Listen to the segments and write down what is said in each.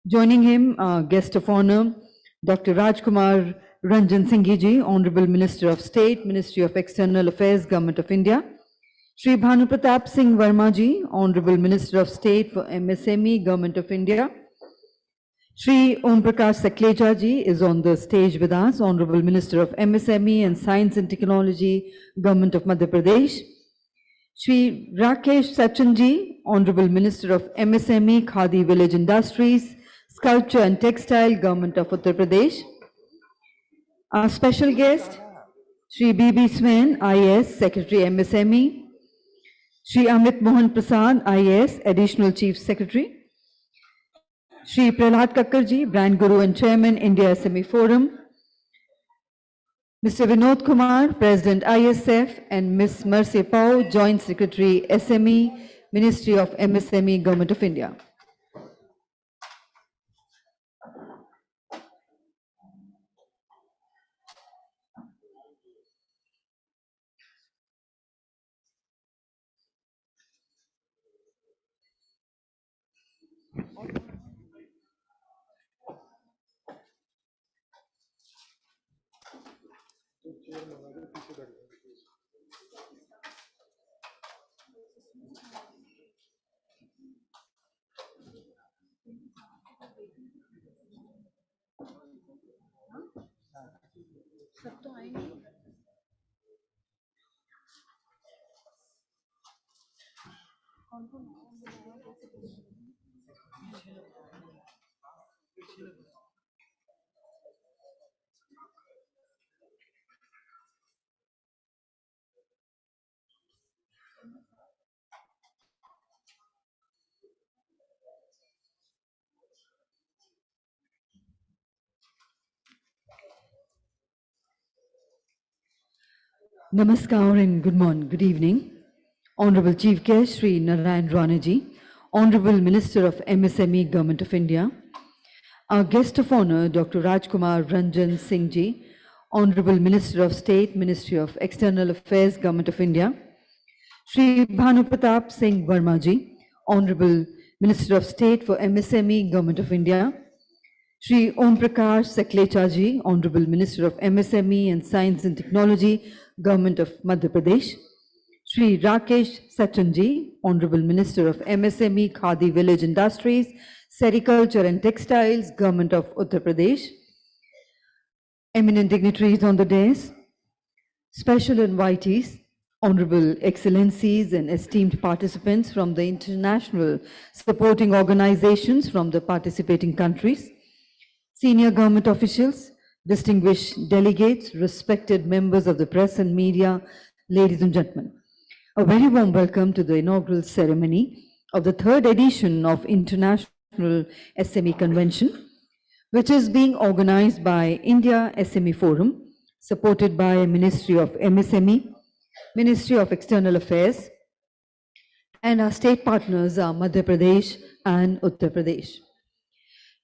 Joining him, guest of honor, Dr. Rajkumar Ranjan Singhi ji, Honorable Minister of State, Ministry of External Affairs, Government of India. Shri Bhanu Pratap Singh Verma ji, Honorable Minister of State for MSME, Government of India. Shri Om Prakash Saklecha ji is on the stage with us, Honorable Minister of MSME and Science and Technology, Government of Madhya Pradesh. Shri Rakesh Sachin ji, Honorable Minister of MSME, Khadi Village Industries, Sculpture and Textile, Government of Uttar Pradesh. Our special guest, Shri B.B. Swain, IAS, Secretary MSME. Shri Amit Mohan Prasad, IAS, Additional Chief Secretary. Shri Prahlad Kakkar ji, Brand Guru and Chairman, India SME Forum. Mr. Vinod Kumar, President ISF, and Ms. Mercy Pau, Joint Secretary SME, Ministry of MSME, Government of India. Namaskar and good morning, good evening. Honorable Chief Guest, Shri Narayan Rana ji, Honorable Minister of MSME, Government of India. Our guest of honor, Dr. Rajkumar Ranjan Singh ji, Honorable Minister of State, Ministry of External Affairs, Government of India. Shri Bhanu Pratap Singh Verma ji, Honorable Minister of State for MSME, Government of India. Shri Om Prakash Saklecha ji, Honorable Minister of MSME and Science and Technology, Government of Madhya Pradesh. Shri Rakesh Sachin ji, Honorable Minister of MSME, Khadi Village Industries, Sericulture and Textiles, Government of Uttar Pradesh. Eminent dignitaries on the dais, special invitees, Honorable Excellencies and esteemed participants from the international supporting organizations from the participating countries, senior government officials, distinguished delegates, respected members of the press and media, ladies and gentlemen. A very warm welcome to the inaugural ceremony of the third edition of International SME Convention, which is being organized by India SME Forum, supported by Ministry of MSME, Ministry of External Affairs, and our state partners are Madhya Pradesh and Uttar Pradesh.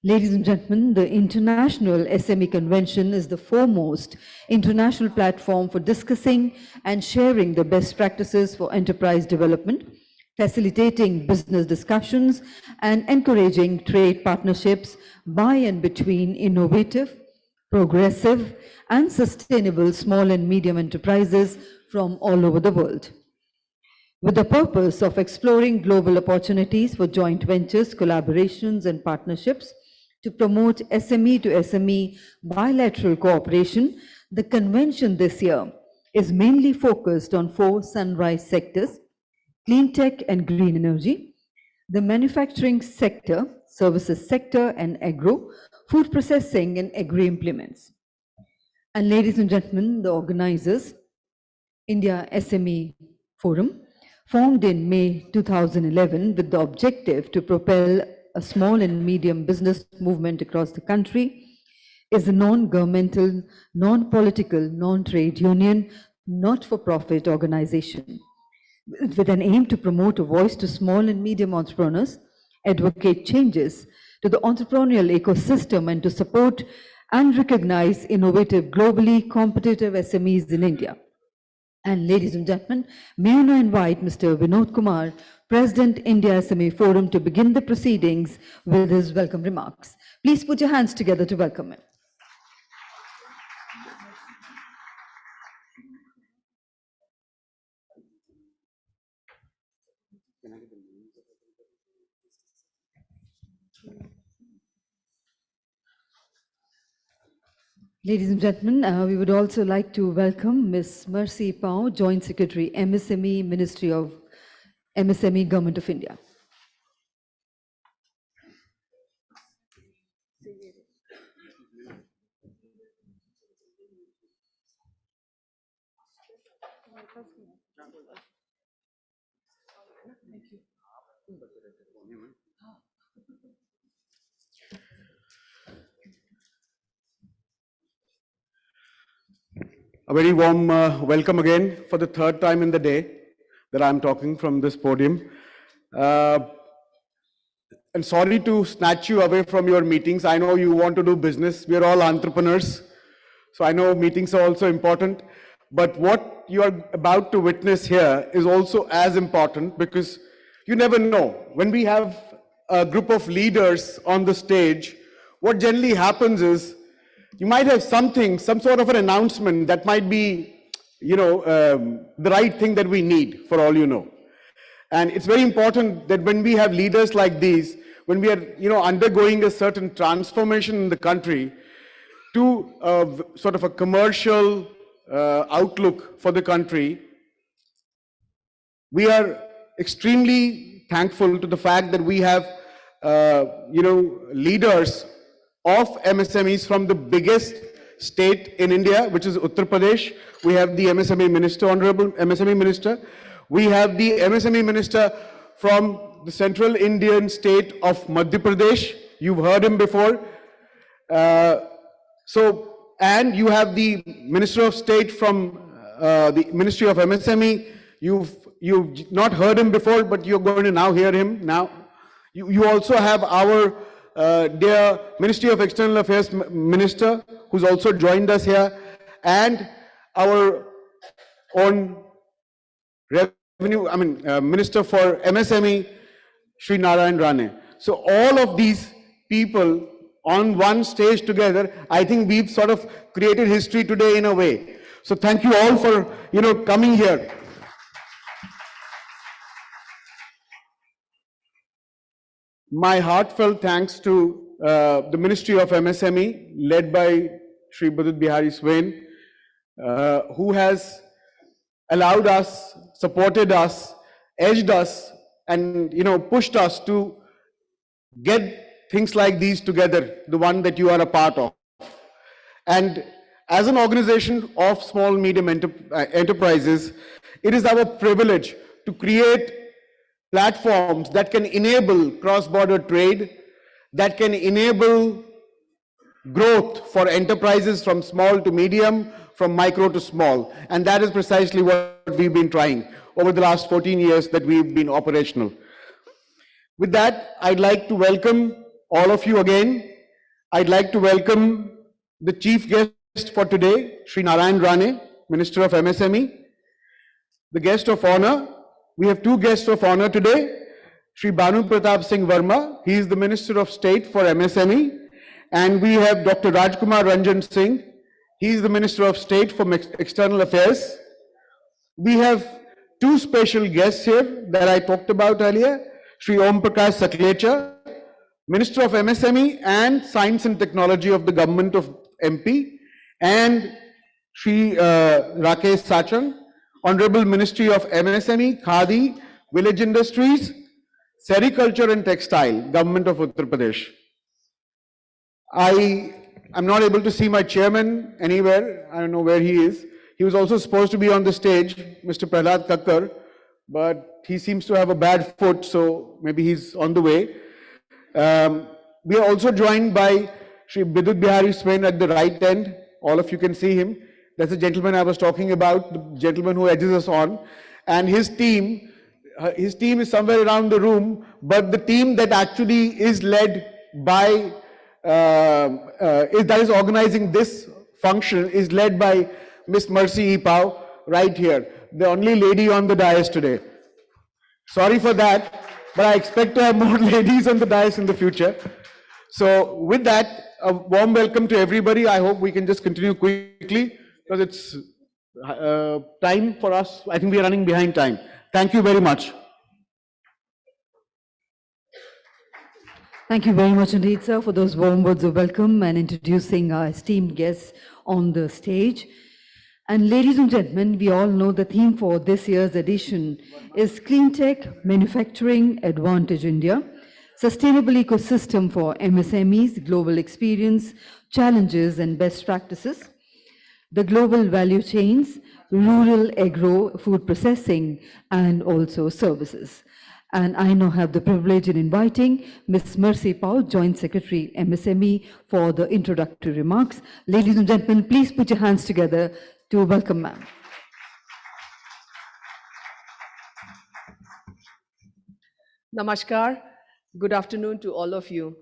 Ladies and gentlemen, the International SME Convention is the foremost international platform for discussing and sharing the best practices for enterprise development, facilitating business discussions, and encouraging trade partnerships by and between innovative, progressive, and sustainable small and medium enterprises from all over the world. With the purpose of exploring global opportunities for joint ventures, collaborations, and partnerships, to promote SME to SME bilateral cooperation, the convention this year is mainly focused on 4 sunrise sectors: clean tech and green energy, the manufacturing sector, services sector and agro, food processing and agri-implements. And ladies and gentlemen, the organizers, India SME Forum, formed in May 2011 with the objective to propel a small and medium business movement across the country, is a non-governmental, non-political, non-trade union, not-for-profit organization with an aim to promote a voice to small and medium entrepreneurs, advocate changes to the entrepreneurial ecosystem, and to support and recognize innovative, globally competitive SMEs in India. And ladies and gentlemen, may I now invite Mr. Vinod Kumar, President India SME Forum, to begin the proceedings with his welcome remarks. Please put your hands together to welcome him. Ladies and gentlemen, we would also like to welcome Ms. Mercy Pao, Joint Secretary, MSME, Ministry of MSME, Government of India. A very warm welcome again for the third time in the day that I'm talking from this podium. And sorry to snatch you away from your meetings. I know you want to do business. We're all entrepreneurs. So I know meetings are also important. But what you are about to witness here is also as important, because you never know. When we have a group of leaders on the stage, what generally happens is you might have something, some sort of an announcement that might be, the right thing that we need, for all you know. And it's very important that when we have leaders like these, when we are, undergoing a certain transformation in the country to sort of a commercial outlook for the country, we are extremely thankful to the fact that we have, leaders of MSMEs from the biggest state in India, which is Uttar Pradesh. We have the MSME Minister, Honorable MSME Minister. We have the MSME Minister from the Central Indian state of Madhya Pradesh. You've heard him before. And you have the Minister of State from the Ministry of MSME. You've not heard him before, but you're going to now hear him now. You also have our dear Ministry of External Affairs Minister, who's also joined us here, and our own Minister for MSME, Sri Narayan Rane. So all of these people on one stage together, I think we've sort of created history today in a way. So thank you all for, coming here. My heartfelt thanks to the Ministry of MSME, led by Sri Budut Bihari Swain, who has allowed us, supported us, edged us, and pushed us to get things like these together, the one that you are a part of. And as an organization of small medium enterprises, it is our privilege to create platforms that can enable cross-border trade, that can enable growth for enterprises from small to medium, from micro to small. And that is precisely what we've been trying over the last 14 years that we've been operational. With that, I'd like to welcome all of you again. I'd like to welcome the chief guest for today, Sri Narayan Rane, Minister of MSME. The guest of honor, we have two guests of honor today. Sri Bhanu Pratap Singh Verma, he is the Minister of State for MSME. And we have Dr. Rajkumar Ranjan Singh, he is the Minister of State for External Affairs. We have two special guests here that I talked about earlier. Sri Om Prakash Saklecha, Minister of MSME and Science and Technology of the Government of MP, and Sri Rakesh Sachan, Honorable Ministry of MSME, Khadi, Village Industries, Sericulture and Textile, Government of Uttar Pradesh. I am not able to see my chairman anywhere. I don't know where he is. He was also supposed to be on the stage, Mr. Prahlad Kakkar, but he seems to have a bad foot, so maybe he's on the way. We are also joined by Sri Budut Bihari Swain at the right end. All of you can see him. That's the gentleman I was talking about, the gentleman who edges us on. And his team is somewhere around the room, but the team that actually is led by, that is organizing this function is led by Miss Mercy Pao, right here, the only lady on the dais today. Sorry for that, but I expect to have more ladies on the dais in the future. So with that, a warm welcome to everybody. I hope we can just continue quickly because it's time for us. I think we are running behind time. Thank you very much. Thank you very much indeed, sir, for those warm words of welcome and introducing our esteemed guests on the stage. And ladies and gentlemen, we all know the theme for this year's edition is Clean Tech, Manufacturing, Advantage India, Sustainable Ecosystem for MSMEs, Global Experience, Challenges and Best Practices, the global value chains, rural agro, food processing, and also services. And I now have the privilege in inviting Ms. Mercy Pao, Joint Secretary, MSME, for the introductory remarks. Ladies and gentlemen, please put your hands together to welcome ma'am. Namaskar. Good afternoon to all of you.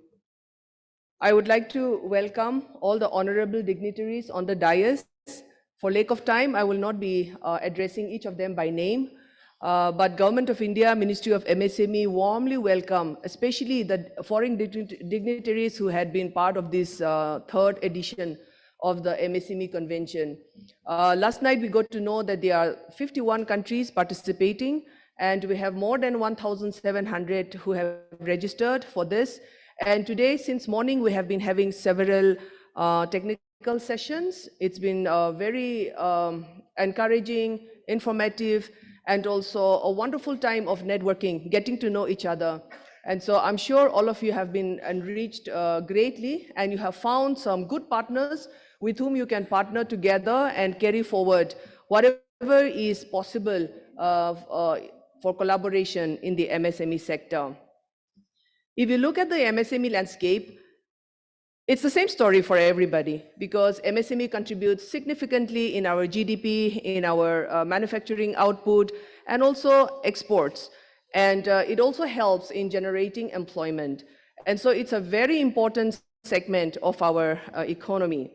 I would like to welcome all the honorable dignitaries on the dais. For lack of time, I will not be addressing each of them by name, but Government of India, Ministry of MSME warmly welcome, especially the foreign dignitaries who had been part of this third edition of the MSME convention. Last night we got to know that there are 51 countries participating, and we have more than 1,700 who have registered for this. And today, since morning, we have been having several technical sessions. It's been very encouraging, informative, and also a wonderful time of networking, getting to know each other. And so I'm sure all of you have been enriched greatly, and you have found some good partners with whom you can partner together and carry forward whatever is possible for collaboration in the MSME sector. If you look at the MSME landscape, it's the same story for everybody because MSME contributes significantly in our GDP, in our manufacturing output, and also exports. And it also helps in generating employment. And so it's a very important segment of our economy.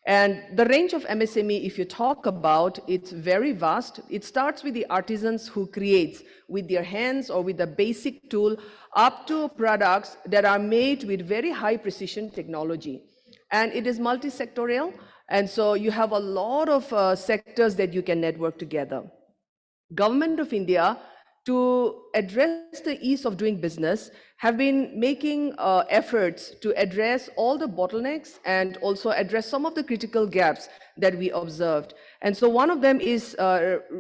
And the range of MSME, if you talk about, it's very vast. It starts with the artisans who create with their hands or with a basic tool up to products that are made with very high precision technology. And it is multi-sectorial. And so you have a lot of sectors that you can network together. Government of India, to address the ease of doing business, have been making efforts to address all the bottlenecks and also address some of the critical gaps that we observed. And so one of them is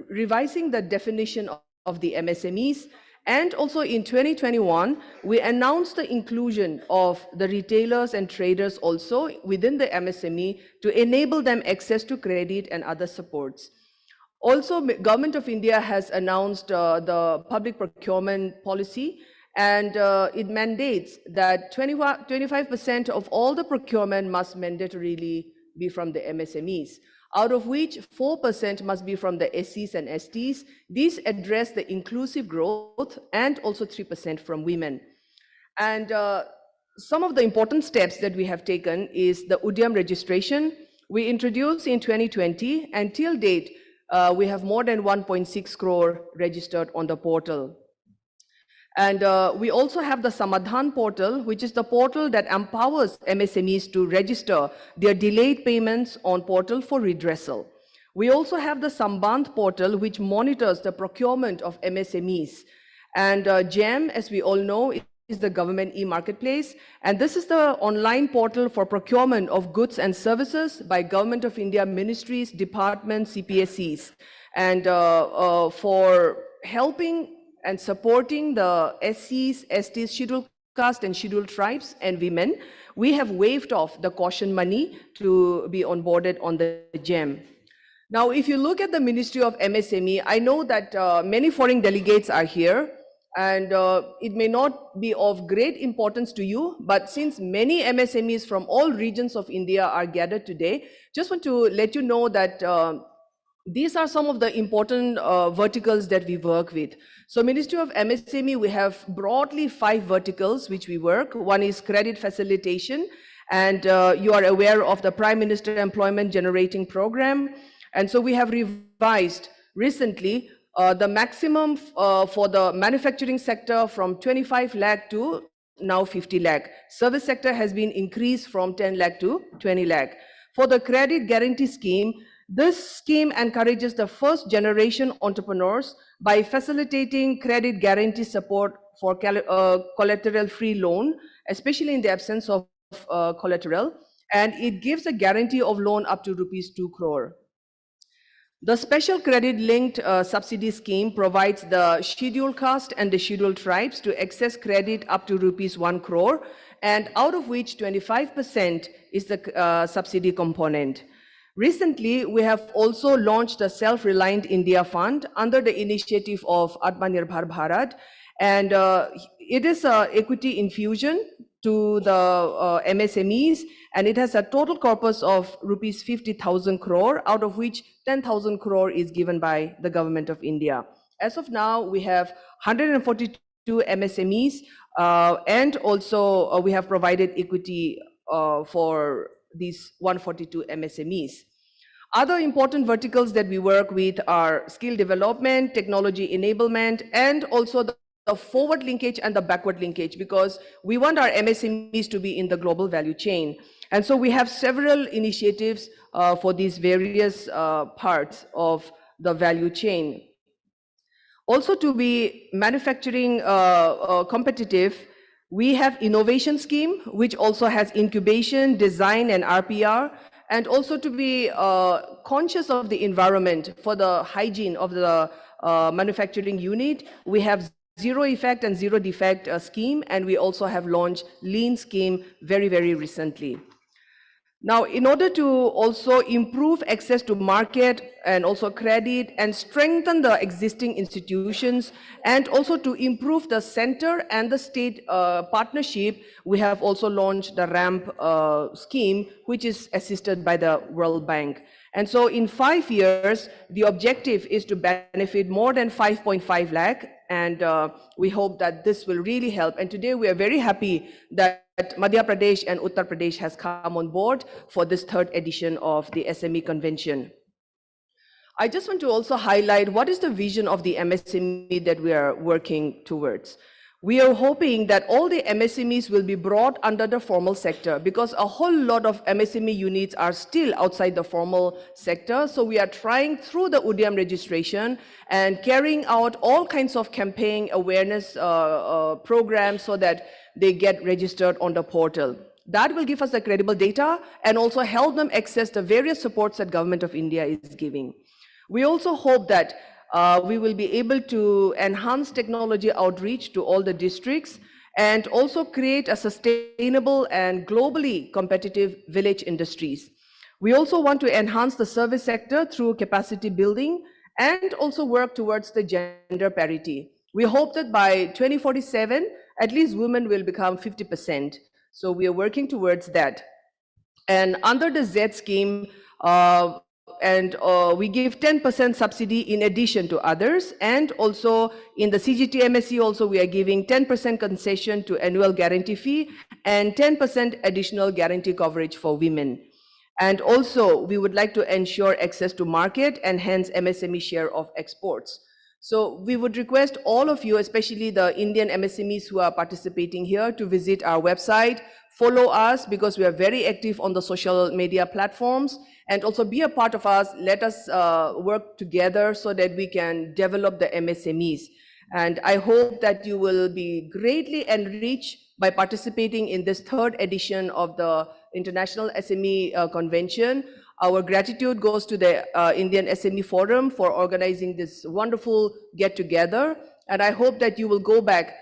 revising the definition of the MSMEs. And also in 2021, we announced the inclusion of the retailers and traders also within the MSME to enable them access to credit and other supports. Also, Government of India has announced the public procurement policy, and it mandates that 25% of all the procurement must mandatorily be from the MSMEs, out of which 4% must be from the SCs and STs. These address the inclusive growth, and also 3% from women. And some of the important steps that we have taken is the Udyam registration. We introduced in 2020, and till date, we have more than 1.6 crore registered on the portal. And we also have the Samadhan portal, which is the portal that empowers MSMEs to register their delayed payments on portal for redressal. We also have the Sambandh portal, which monitors the procurement of MSMEs. And GEM, as we all know, is the government e-marketplace. And this is the online portal for procurement of goods and services by Government of India ministries, departments, CPSCs. And for helping and supporting the SCs, STs, scheduled caste and scheduled tribes and women, we have waived off the caution money to be onboarded on the GEM. Now, if you look at the Ministry of MSME, I know that many foreign delegates are here, and it may not be of great importance to you, but since many MSMEs from all regions of India are gathered today, just want to let you know that these are some of the important verticals that we work with. So Ministry of MSME, we have broadly 5 verticals which we work. One is credit facilitation, and you are aware of the Prime Minister Employment Generating Program. And so we have revised recently the maximum for the manufacturing sector from 25 lakh to now 50 lakh. Service sector has been increased from 10 lakh to 20 lakh. For the credit guarantee scheme, this scheme encourages the first generation entrepreneurs by facilitating credit guarantee support for collateral-free loan, especially in the absence of collateral, and it gives a guarantee of loan up to rupees 2 crore. The special credit-linked subsidy scheme provides the scheduled caste and the scheduled tribes to access credit up to rupees 1 crore, and out of which 25% is the subsidy component. Recently, we have also launched the Self-Reliant India Fund under the initiative of Atmanirbhar Bharat, and it is an equity infusion to the MSMEs, and it has a total corpus of rupees 50,000 crore, out of which 10,000 crore is given by the government of India. As of now, we have 142 MSMEs, and also we have provided equity for these 142 MSMEs. Other important verticals that we work with are skill development, technology enablement, and also the forward linkage and the backward linkage, because we want our MSMEs to be in the global value chain. And so we have several initiatives for these various parts of the value chain. Also, to be manufacturing competitive, we have innovation scheme, which also has incubation, design, and RPR, and also to be conscious of the environment for the hygiene of the manufacturing unit. We have zero effect and zero defect scheme, and we also have launched lean scheme very, very recently. Now, in order to also improve access to market and also credit and strengthen the existing institutions, and also to improve the center and the state partnership, we have also launched the RAMP scheme, which is assisted by the World Bank. And so in 5 years, the objective is to benefit more than 5.5 lakh, and we hope that this will really help. And today we are very happy that Madhya Pradesh and Uttar Pradesh has come on board for this 3rd edition of the SME convention. I just want to also highlight what is the vision of the MSME that we are working towards. We are hoping that all the MSMEs will be brought under the formal sector, because a whole lot of MSME units are still outside the formal sector. So we are trying through the UDIAM registration and carrying out all kinds of campaign awareness programs so that they get registered on the portal. That will give us the credible data and also help them access the various supports that Government of India is giving. We also hope that we will be able to enhance technology outreach to all the districts and also create a sustainable and globally competitive village industries. We also want to enhance the service sector through capacity building and also work towards the gender parity. We hope that by 2047, at least women will become 50%. So we are working towards that. And under the Z scheme, we give 10% subsidy in addition to others, and also in the CGT MSE also we are giving 10% concession to annual guarantee fee and 10% additional guarantee coverage for women. And also we would like to ensure access to market and hence MSME share of exports. So we would request all of you, especially the Indian MSMEs who are participating here, to visit our website, follow us because we are very active on the social media platforms, and also be a part of us. Let us work together so that we can develop the MSMEs. And I hope that you will be greatly enriched by participating in this 3rd edition of the International SME Convention. Our gratitude goes to the Indian SME Forum for organizing this wonderful get-together. And I hope that you will go back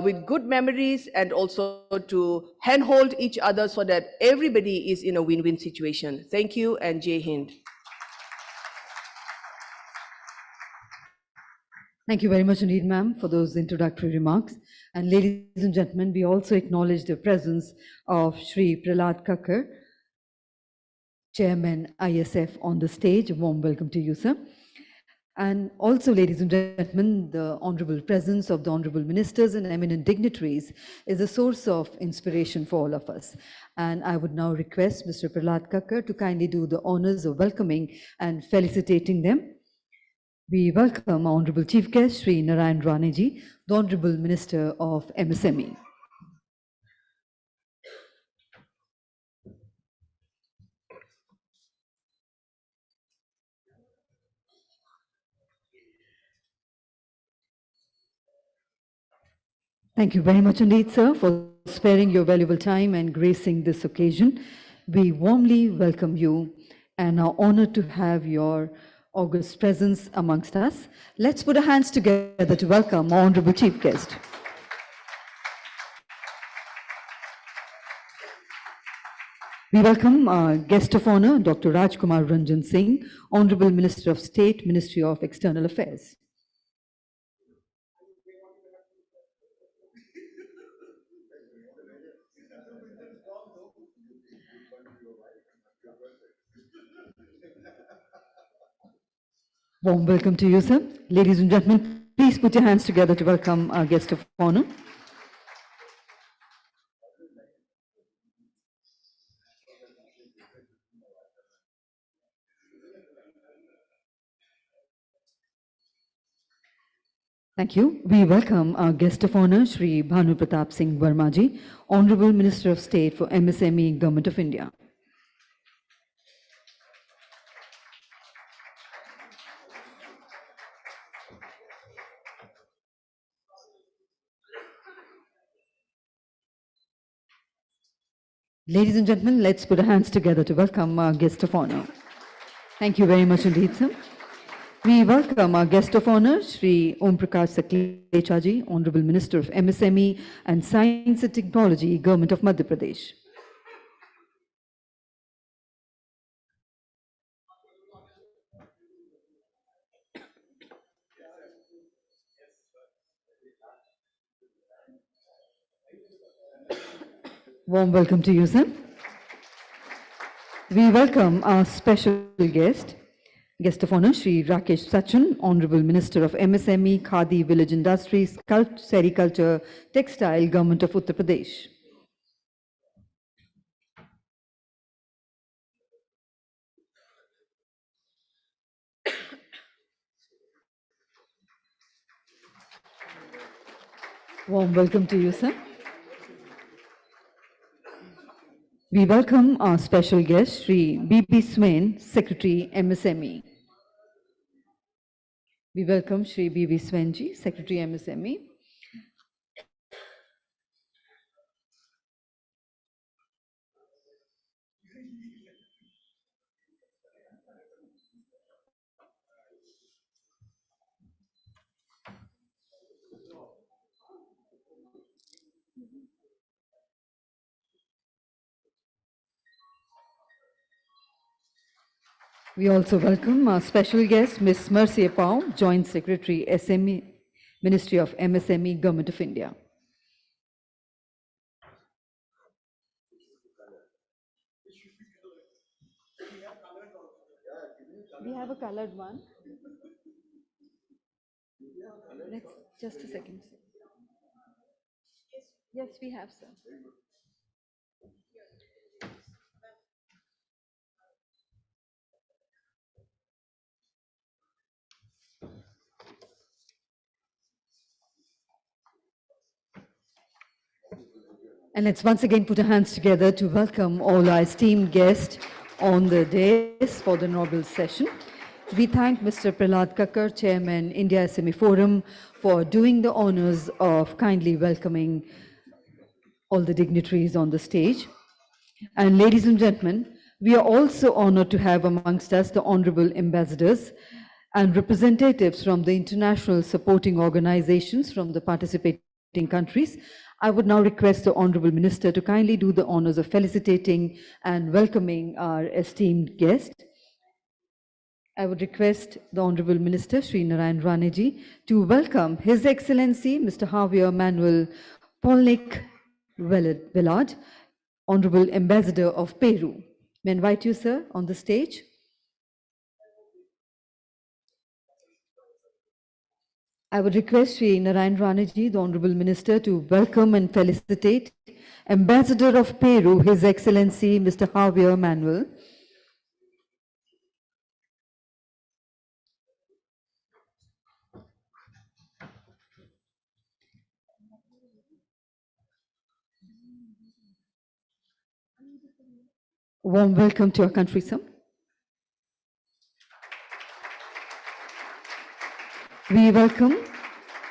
with good memories and also to handhold each other so that everybody is in a win-win situation. Thank you, and Jai Hind. Thank you very much indeed, ma'am, for those introductory remarks. And ladies and gentlemen, we also acknowledge the presence of Shri Prahlad Kakkar, Chairman ISF, on the stage. A warm welcome to you, sir. And also, ladies and gentlemen, the honorable presence of the honorable ministers and eminent dignitaries is a source of inspiration for all of us. And I would now request Mr. Prahlad Kakkar to kindly do the honors of welcoming and felicitating them. We welcome our Honorable Chief Guest, Sri Narayan Raneji, the Honorable Minister of MSME. Thank you very much indeed, sir, for sparing your valuable time and gracing this occasion. We warmly welcome you and are honored to have your august presence amongst us. Let's put our hands together to welcome our Honorable Chief Guest. We welcome our guest of honor, Dr. Rajkumar Ranjan Singh, Honorable Minister of State, Ministry of External Affairs. Warm welcome to you, sir. Ladies and gentlemen, please put your hands together to welcome our guest of honor. Thank you. We welcome our guest of honor, Shri Bhanu Pratap Singh Vermaji, Honorable Minister of State for MSME, Government of India. Ladies and gentlemen, let's put our hands together to welcome our guest of honor. Thank you very much indeed, sir. We welcome our guest of honor, Shri Om Prakash Saklechaji, Honorable Minister of MSME and Science and Technology, Government of Madhya Pradesh. Warm welcome to you, sir. We welcome our special guest of honor, Shri Rakesh Sachin, Honorable Minister of MSME, Khadi, Village Industries, Sericulture, Textile, Government of Uttar Pradesh. Warm welcome to you, sir. We welcome our special guest, Shri B.B. Swain, Secretary, MSME. We welcome Shri B.B. Swainji, Secretary, MSME. We also welcome our special guest, Ms. Mercy Pau, Joint Secretary, SME, Ministry of MSME, Government of India. We have a colored one. Let's just a second. Yes, we have, sir. And let's once again put our hands together to welcome all our esteemed guests on the dais for the inaugural session. We thank Mr. Prahlad Kakkar, Chairman, India SME Forum, for doing the honors of kindly welcoming all the dignitaries on the stage. And ladies and gentlemen, we are also honored to have amongst us the honorable ambassadors and representatives from the international supporting organizations from the participating countries. I would now request the Honorable Minister to kindly do the honors of felicitating and welcoming our esteemed guest. I would request the Honorable Minister, Sri Narayan Raneji, to welcome His Excellency, Mr. Javier Manuel Polnik Velad, Honorable Ambassador of Peru. May I invite you, sir, on the stage? I would request Sri Narayan Raneji, the Honorable Minister, to welcome and felicitate Ambassador of Peru, His Excellency Mr. Javier Manuel. Warm welcome to our country, sir. We welcome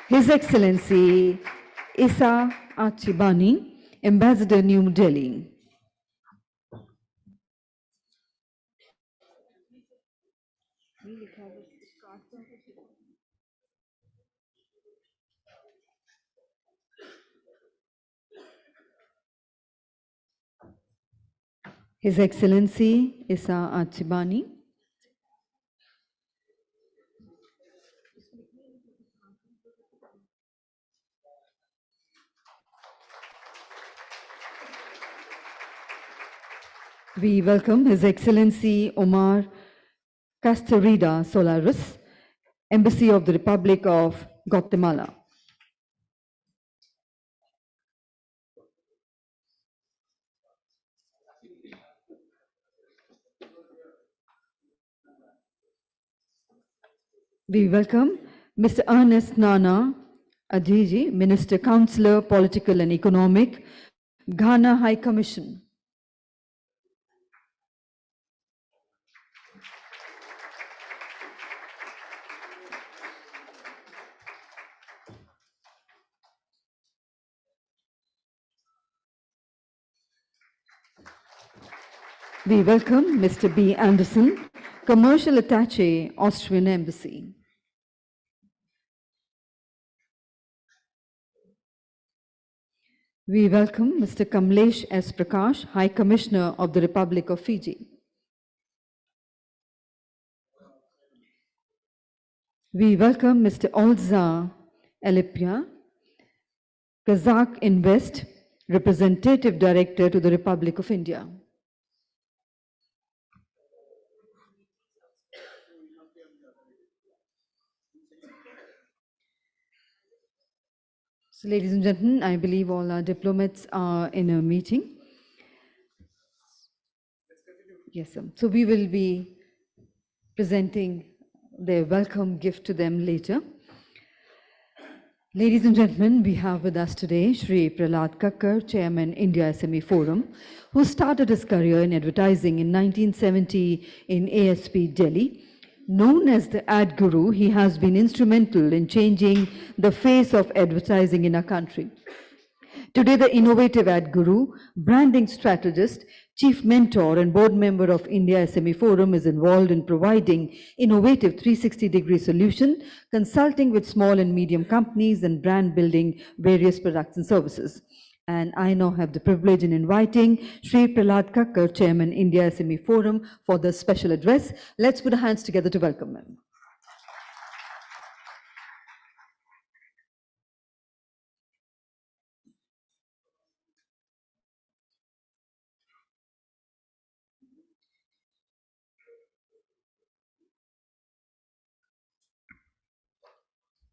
His Excellency Isa Achibani, Ambassador New Delhi. His Excellency Isa Achibani. We welcome His Excellency Omar Castarida Solaris, Embassy of the Republic of Guatemala. We welcome Mr. Ernest Nana Adiji, Minister, Counselor, Political and Economic, Ghana High Commission. We welcome Mr. B. Anderson, Commercial Attaché, Austrian Embassy. We welcome Mr. Kamlesh S. Prakash, High Commissioner of the Republic of Fiji. We welcome Mr. Olza Alipia, Kazakh Invest, Representative Director to the Republic of India. So, ladies and gentlemen, I believe all our diplomats are in a meeting. Yes, sir. So we will be presenting their welcome gift to them later. Ladies and gentlemen, we have with us today Shri Prahlad Kakkar, Chairman, India SME Forum, who started his career in advertising in 1970 in ASP Delhi. Known as the ad guru, he has been instrumental in changing the face of advertising in our country. Today, the innovative ad guru, branding strategist, chief mentor and board member of India SME Forum is involved in providing innovative 360-degree solution, consulting with small and medium companies and brand building various products and services. And I now have the privilege in inviting Shri Prahlad Kakkar, Chairman, India SME Forum, for the special address. Let's put our hands together to welcome him.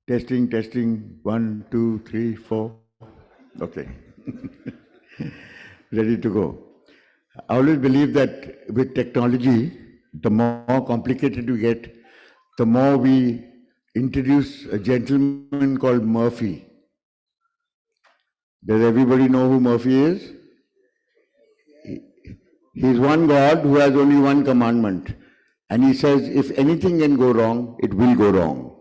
Testing, testing, 1, 2, 3, 4. Okay. Ready to go. I always believe that with technology, the more complicated we get, the more we introduce a gentleman called Murphy. Does everybody know who Murphy is? He's one God who has only one commandment. And he says, if anything can go wrong, it will go wrong.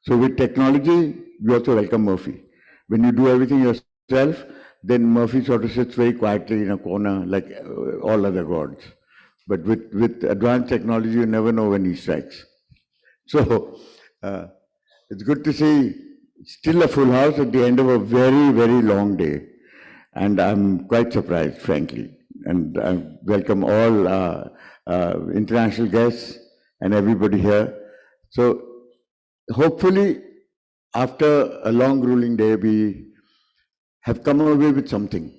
So with technology, we also welcome Murphy. When you do everything yourself, then Murphy sort of sits very quietly in a corner like all other gods. But with advanced technology, you never know when he strikes. So it's good to see still a full house at the end of a very, very long day. And I'm quite surprised, frankly. And I welcome all international guests and everybody here. So hopefully, after a long, grueling day, we have come away with something.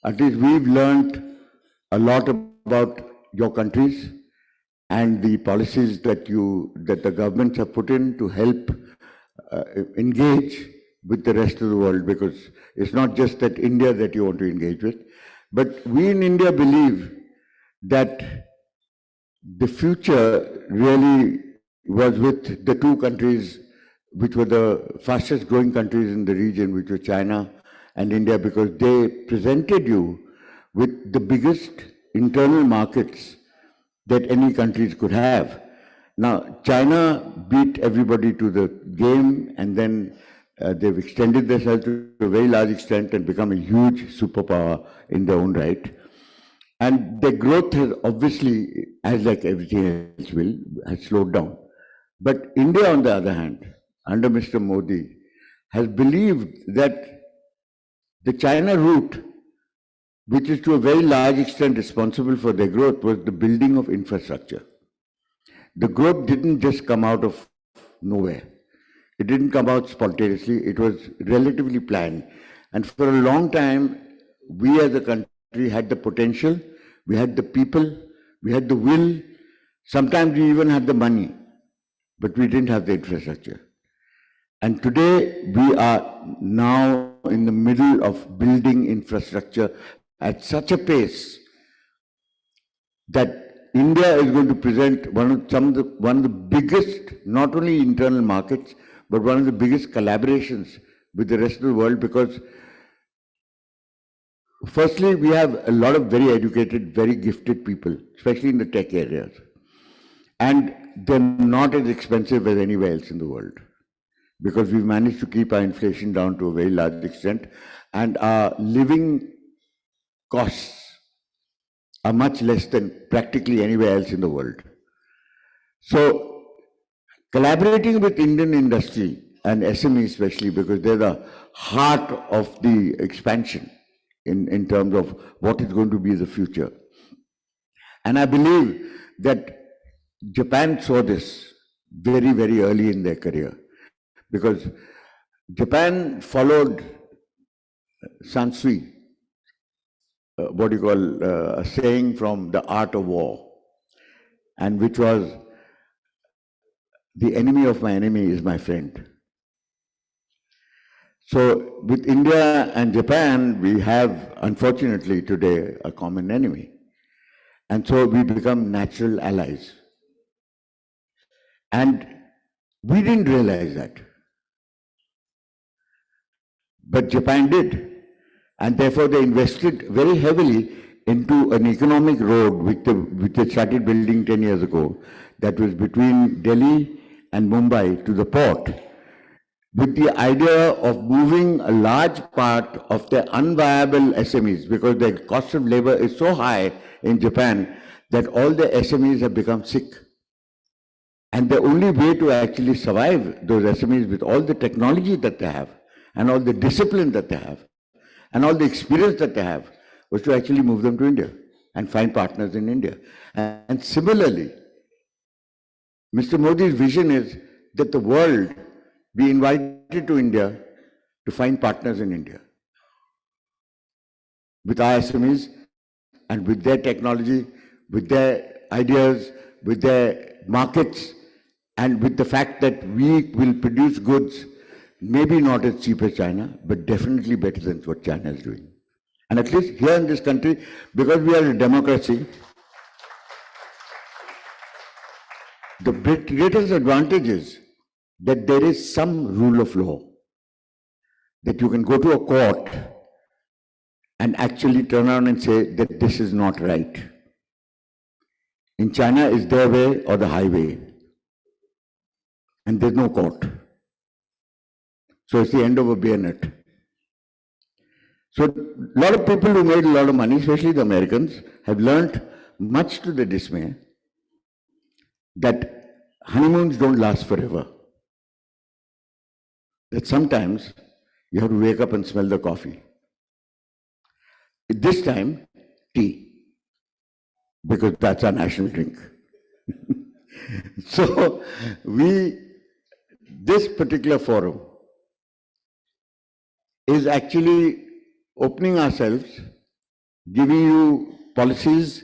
At least we've learned a lot about your countries and the policies that the governments have put in to help engage with the rest of the world, because it's not just that India that you want to engage with, but we in India believe that the future really was with the two countries which were the fastest growing countries in the region, which were China and India, because they presented you with the biggest internal markets that any countries could have. Now, China beat everybody to the game, and then they've extended themselves to a very large extent and become a huge superpower in their own right. And the growth has obviously, as like everything else will, has slowed down. But India, on the other hand, under Mr. Modi, has believed that the China route, which is to a very large extent responsible for their growth, was the building of infrastructure. The growth didn't just come out of nowhere. It didn't come out spontaneously. It was relatively planned. And for a long time, we as a country had the potential, we had the people, we had the will, sometimes we even had the money, but we didn't have the infrastructure. And today, we are now in the middle of building infrastructure at such a pace that India is going to present one of the biggest, not only internal markets, but one of the biggest collaborations with the rest of the world, because firstly, we have a lot of very educated, very gifted people, especially in the tech areas. And they're not as expensive as anywhere else in the world, because we've managed to keep our inflation down to a very large extent, and our living costs are much less than practically anywhere else in the world. So, collaborating with Indian industry and SME especially, because they're the heart of the expansion in terms of what is going to be the future. And I believe that Japan saw this very, very early in their career, because Japan followed San Sui, what you call a saying from The Art of War, and which was, the enemy of my enemy is my friend. So with India and Japan, we have, unfortunately today, a common enemy. And so we become natural allies. And we didn't realize that. But Japan did. And therefore they invested very heavily into an economic road which they started building 10 years ago, that was between Delhi and Mumbai to the port, with the idea of moving a large part of their unviable SMEs, because the cost of labor is so high in Japan that all the SMEs have become sick. And the only way to actually survive those SMEs with all the technology that they have, and all the discipline that they have, and all the experience that they have, was to actually move them to India and find partners in India. And similarly, Mr. Modi's vision is that the world be invited to India to find partners in India with our SMEs and with their technology, with their ideas, with their markets, and with the fact that we will produce goods, maybe not as cheap as China, but definitely better than what China is doing. And at least here in this country, because we are a democracy, the greatest advantage is that there is some rule of law, that you can go to a court and actually turn around and say that this is not right. In China, it's their way or the highway, and there's no court. So it's the end of a bayonet. So a lot of people who made a lot of money, especially the Americans, have learned, much to their dismay, that honeymoons don't last forever. That sometimes you have to wake up and smell the coffee. This time, tea, because that's our national drink. So this particular forum is actually opening ourselves, giving you policies,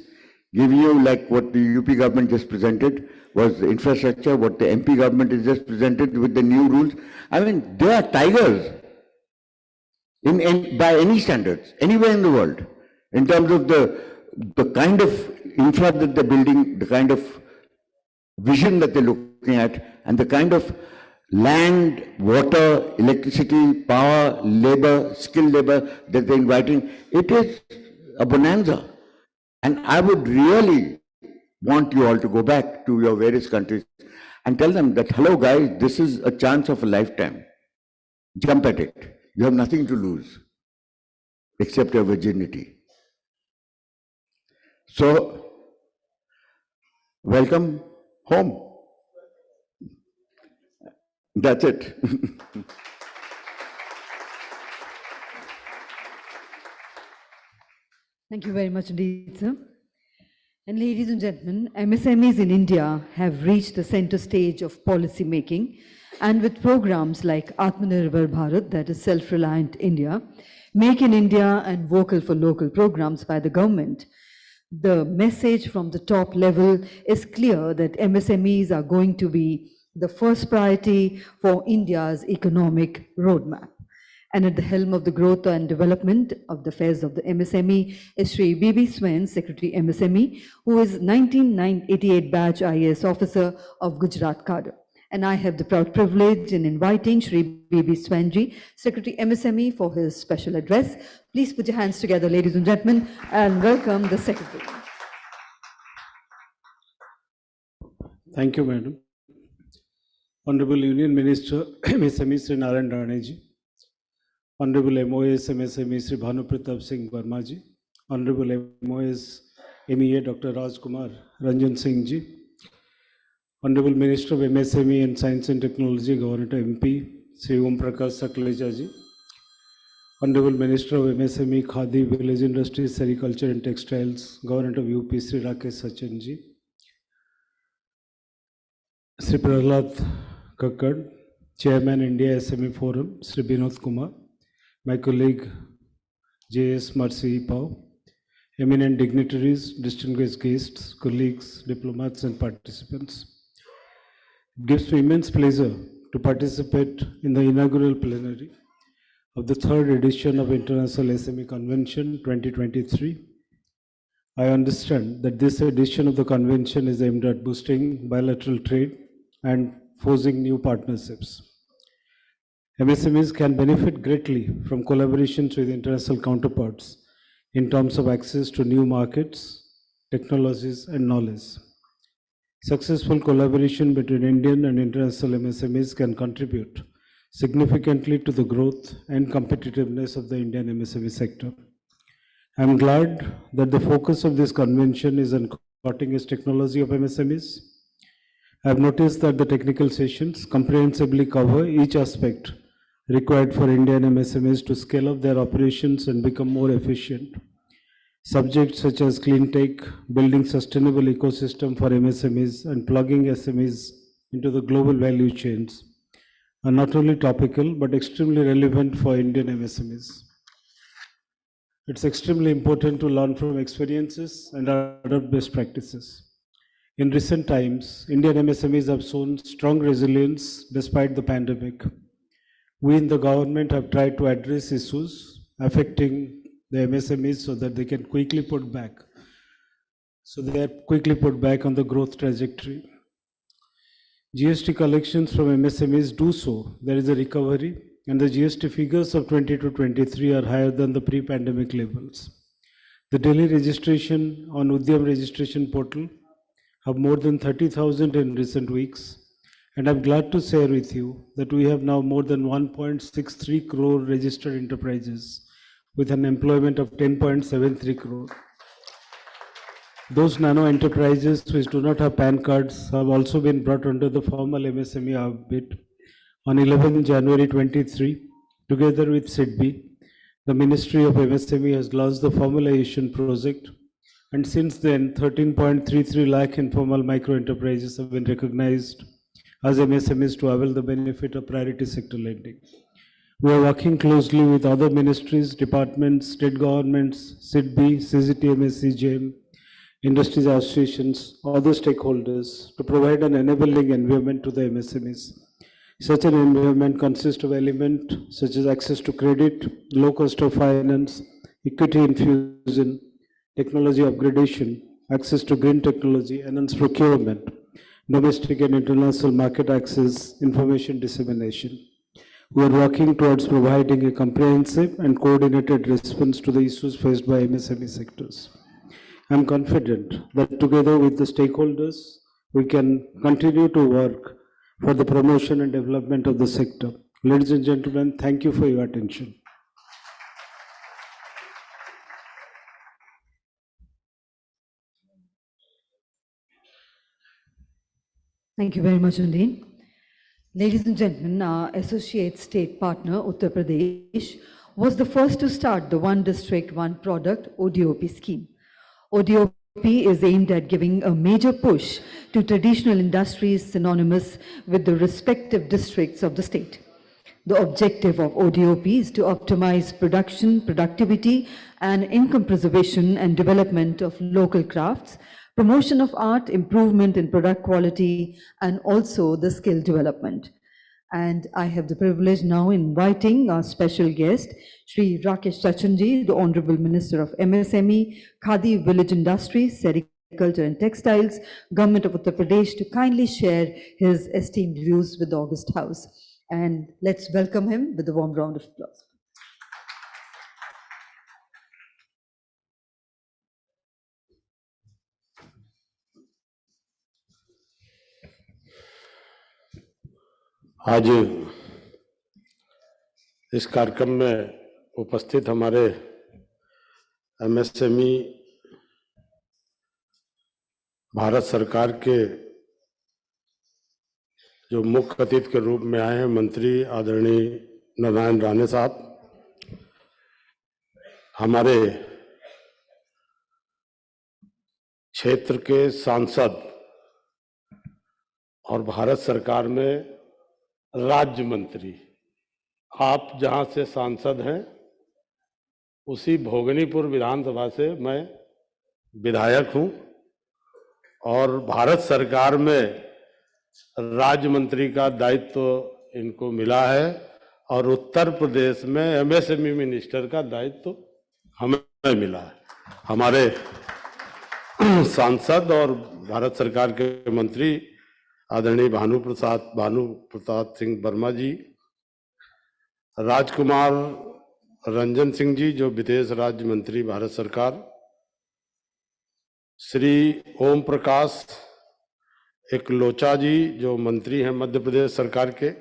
giving you like what the UP government just presented was the infrastructure, what the MP government has just presented with the new rules. I mean, they are tigers by any standards, anywhere in the world, in terms of the kind of infra that they're building, the kind of vision that they're looking at, and the kind of land, water, electricity, power, labor, skilled labor that they're inviting. It is a bonanza. And I would really want you all to go back to your various countries and tell them that, hello guys, this is a chance of a lifetime. Jump at it. You have nothing to lose except your virginity. So, welcome home. That's it. Thank you very much indeed, sir. And ladies and gentlemen, MSMEs in India have reached the center stage of policy making, and with programs like Atmanirbhar Bharat, that is self-reliant India, Make in India and Vocal for Local programs by the government, the message from the top level is clear that MSMEs are going to be the first priority for India's economic roadmap. And at the helm of the growth and development of the affairs of the MSME is Shri B.B. Swain, Secretary MSME, who is 1988 batch IAS officer of Gujarat cadre. And I have the proud privilege in inviting Shri B.B. Swainji, Secretary MSME, for his special address. Please put your hands together, ladies and gentlemen, and welcome the Secretary. Thank you, Madam. Honorable Union Minister MSME Sri Narayan Raneji, Honorable MOS MSME Sri Bhanu Pratap Singh Verma ji, Honorable MOS MEA Dr. Rajkumar Ranjan Singh ji, Honorable Minister of MSME and Science and Technology, Governor MP Sri Om Prakash Sakleja ji, Honorable Minister of MSME, Khadi, Village Industries, Sericulture and Textiles, Governor of UP Sri Rakesh Sachin ji, Sri Prahlad Kakkad, Chairman India SME Forum, Sri Binod Kumar, my colleague J.S. Marcy Pao, eminent dignitaries, distinguished guests, colleagues, diplomats and participants. It gives me immense pleasure to participate in the inaugural plenary of the third edition of International SME Convention 2023. I understand that this edition of the convention is aimed at boosting bilateral trade and forging new partnerships. MSMEs can benefit greatly from collaborations with international counterparts in terms of access to new markets, technologies, and knowledge. Successful collaboration between Indian and international MSMEs can contribute significantly to the growth and competitiveness of the Indian MSME sector. I am glad that the focus of this convention is on cutting-edge technology of MSMEs. I have noticed that the technical sessions comprehensively cover each aspect required for Indian MSMEs to scale up their operations and become more efficient. Subjects such as clean tech, building sustainable ecosystem for MSMEs, and plugging SMEs into the global value chains are not only topical but extremely relevant for Indian MSMEs. It's extremely important to learn from experiences and adopt best practices. In recent times, Indian MSMEs have shown strong resilience despite the pandemic. We in the government have tried to address issues affecting the MSMEs so that they can quickly put back. So they are quickly put back on the growth trajectory. GST collections from MSMEs do so. There is a recovery, and the GST figures of 22-23 are higher than the pre-pandemic levels. The daily registration on Udyam registration portal have more than 30,000 in recent weeks. And I'm glad to share with you that we have now more than 1.63 crore registered enterprises with an employment of 10.73 crore. Those nano enterprises which do not have PAN cards have also been brought under the formal MSME arbit. On 11 January 23, together with SIDBI, the Ministry of MSME has launched the formalization project, and since then 13.33 lakh informal micro enterprises have been recognized as MSMEs to avail the benefit of priority sector lending. We are working closely with other ministries, departments, state governments, SIDBI, CGTMS, CGM, industries associations, other stakeholders to provide an enabling environment to the MSMEs. Such an environment consists of elements such as access to credit, low cost of finance, equity infusion, technology upgradation, access to green technology, enhanced procurement, domestic and international market access, information dissemination. We are working towards providing a comprehensive and coordinated response to the issues faced by MSME sectors. I am confident that together with the stakeholders, we can continue to work for the promotion and development of the sector. Ladies and gentlemen, thank you for your attention. Thank you very much, Undine. Ladies and gentlemen, our associate state partner, Uttar Pradesh, was the first to start the One District, One Product ODOP scheme. ODOP is aimed at giving a major push to traditional industries synonymous with the respective districts of the state. The objective of ODOP is to optimize production, productivity, and income preservation and development of local crafts, promotion of art, improvement in product quality, and also the skill development. And I have the privilege now inviting our special guest, Shri Rakesh Sachanji, the Honorable Minister of MSME, Khadi Village Industries, Sericulture and Textiles, Government of Uttar Pradesh, to kindly share his esteemed views with the August House. And let's welcome him with a warm round of applause. आज इस कार्यक्रम में उपस्थित हमारे MSME Bharat सरकार के जो मुख्य अतिथि के रूप में आए हैं, मंत्री आदरणीय नारायण राणे साहब, हमारे क्षेत्र के सांसद और भारत सरकार में राज्य मंत्री, आप जहां से सांसद हैं उसी भोगनीपुर विधानसभा से मैं विधायक हूं और भारत सरकार में राज्य मंत्री का दायित्व तो इनको मिला है और उत्तर प्रदेश में एमएसएमई मिनिस्टर का दायित्व हमें मिला है। हमारे सांसद और भारत सरकार के मंत्री आदरणीय भानु प्रताप सिंह वर्मा जी, राजकुमार रंजन सिंह जी जो विदेश राज्य मंत्री भारत सरकार, श्री ओम प्रकाश एक लोचा जी जो मंत्री हैं मध्य प्रदेश सरकार के,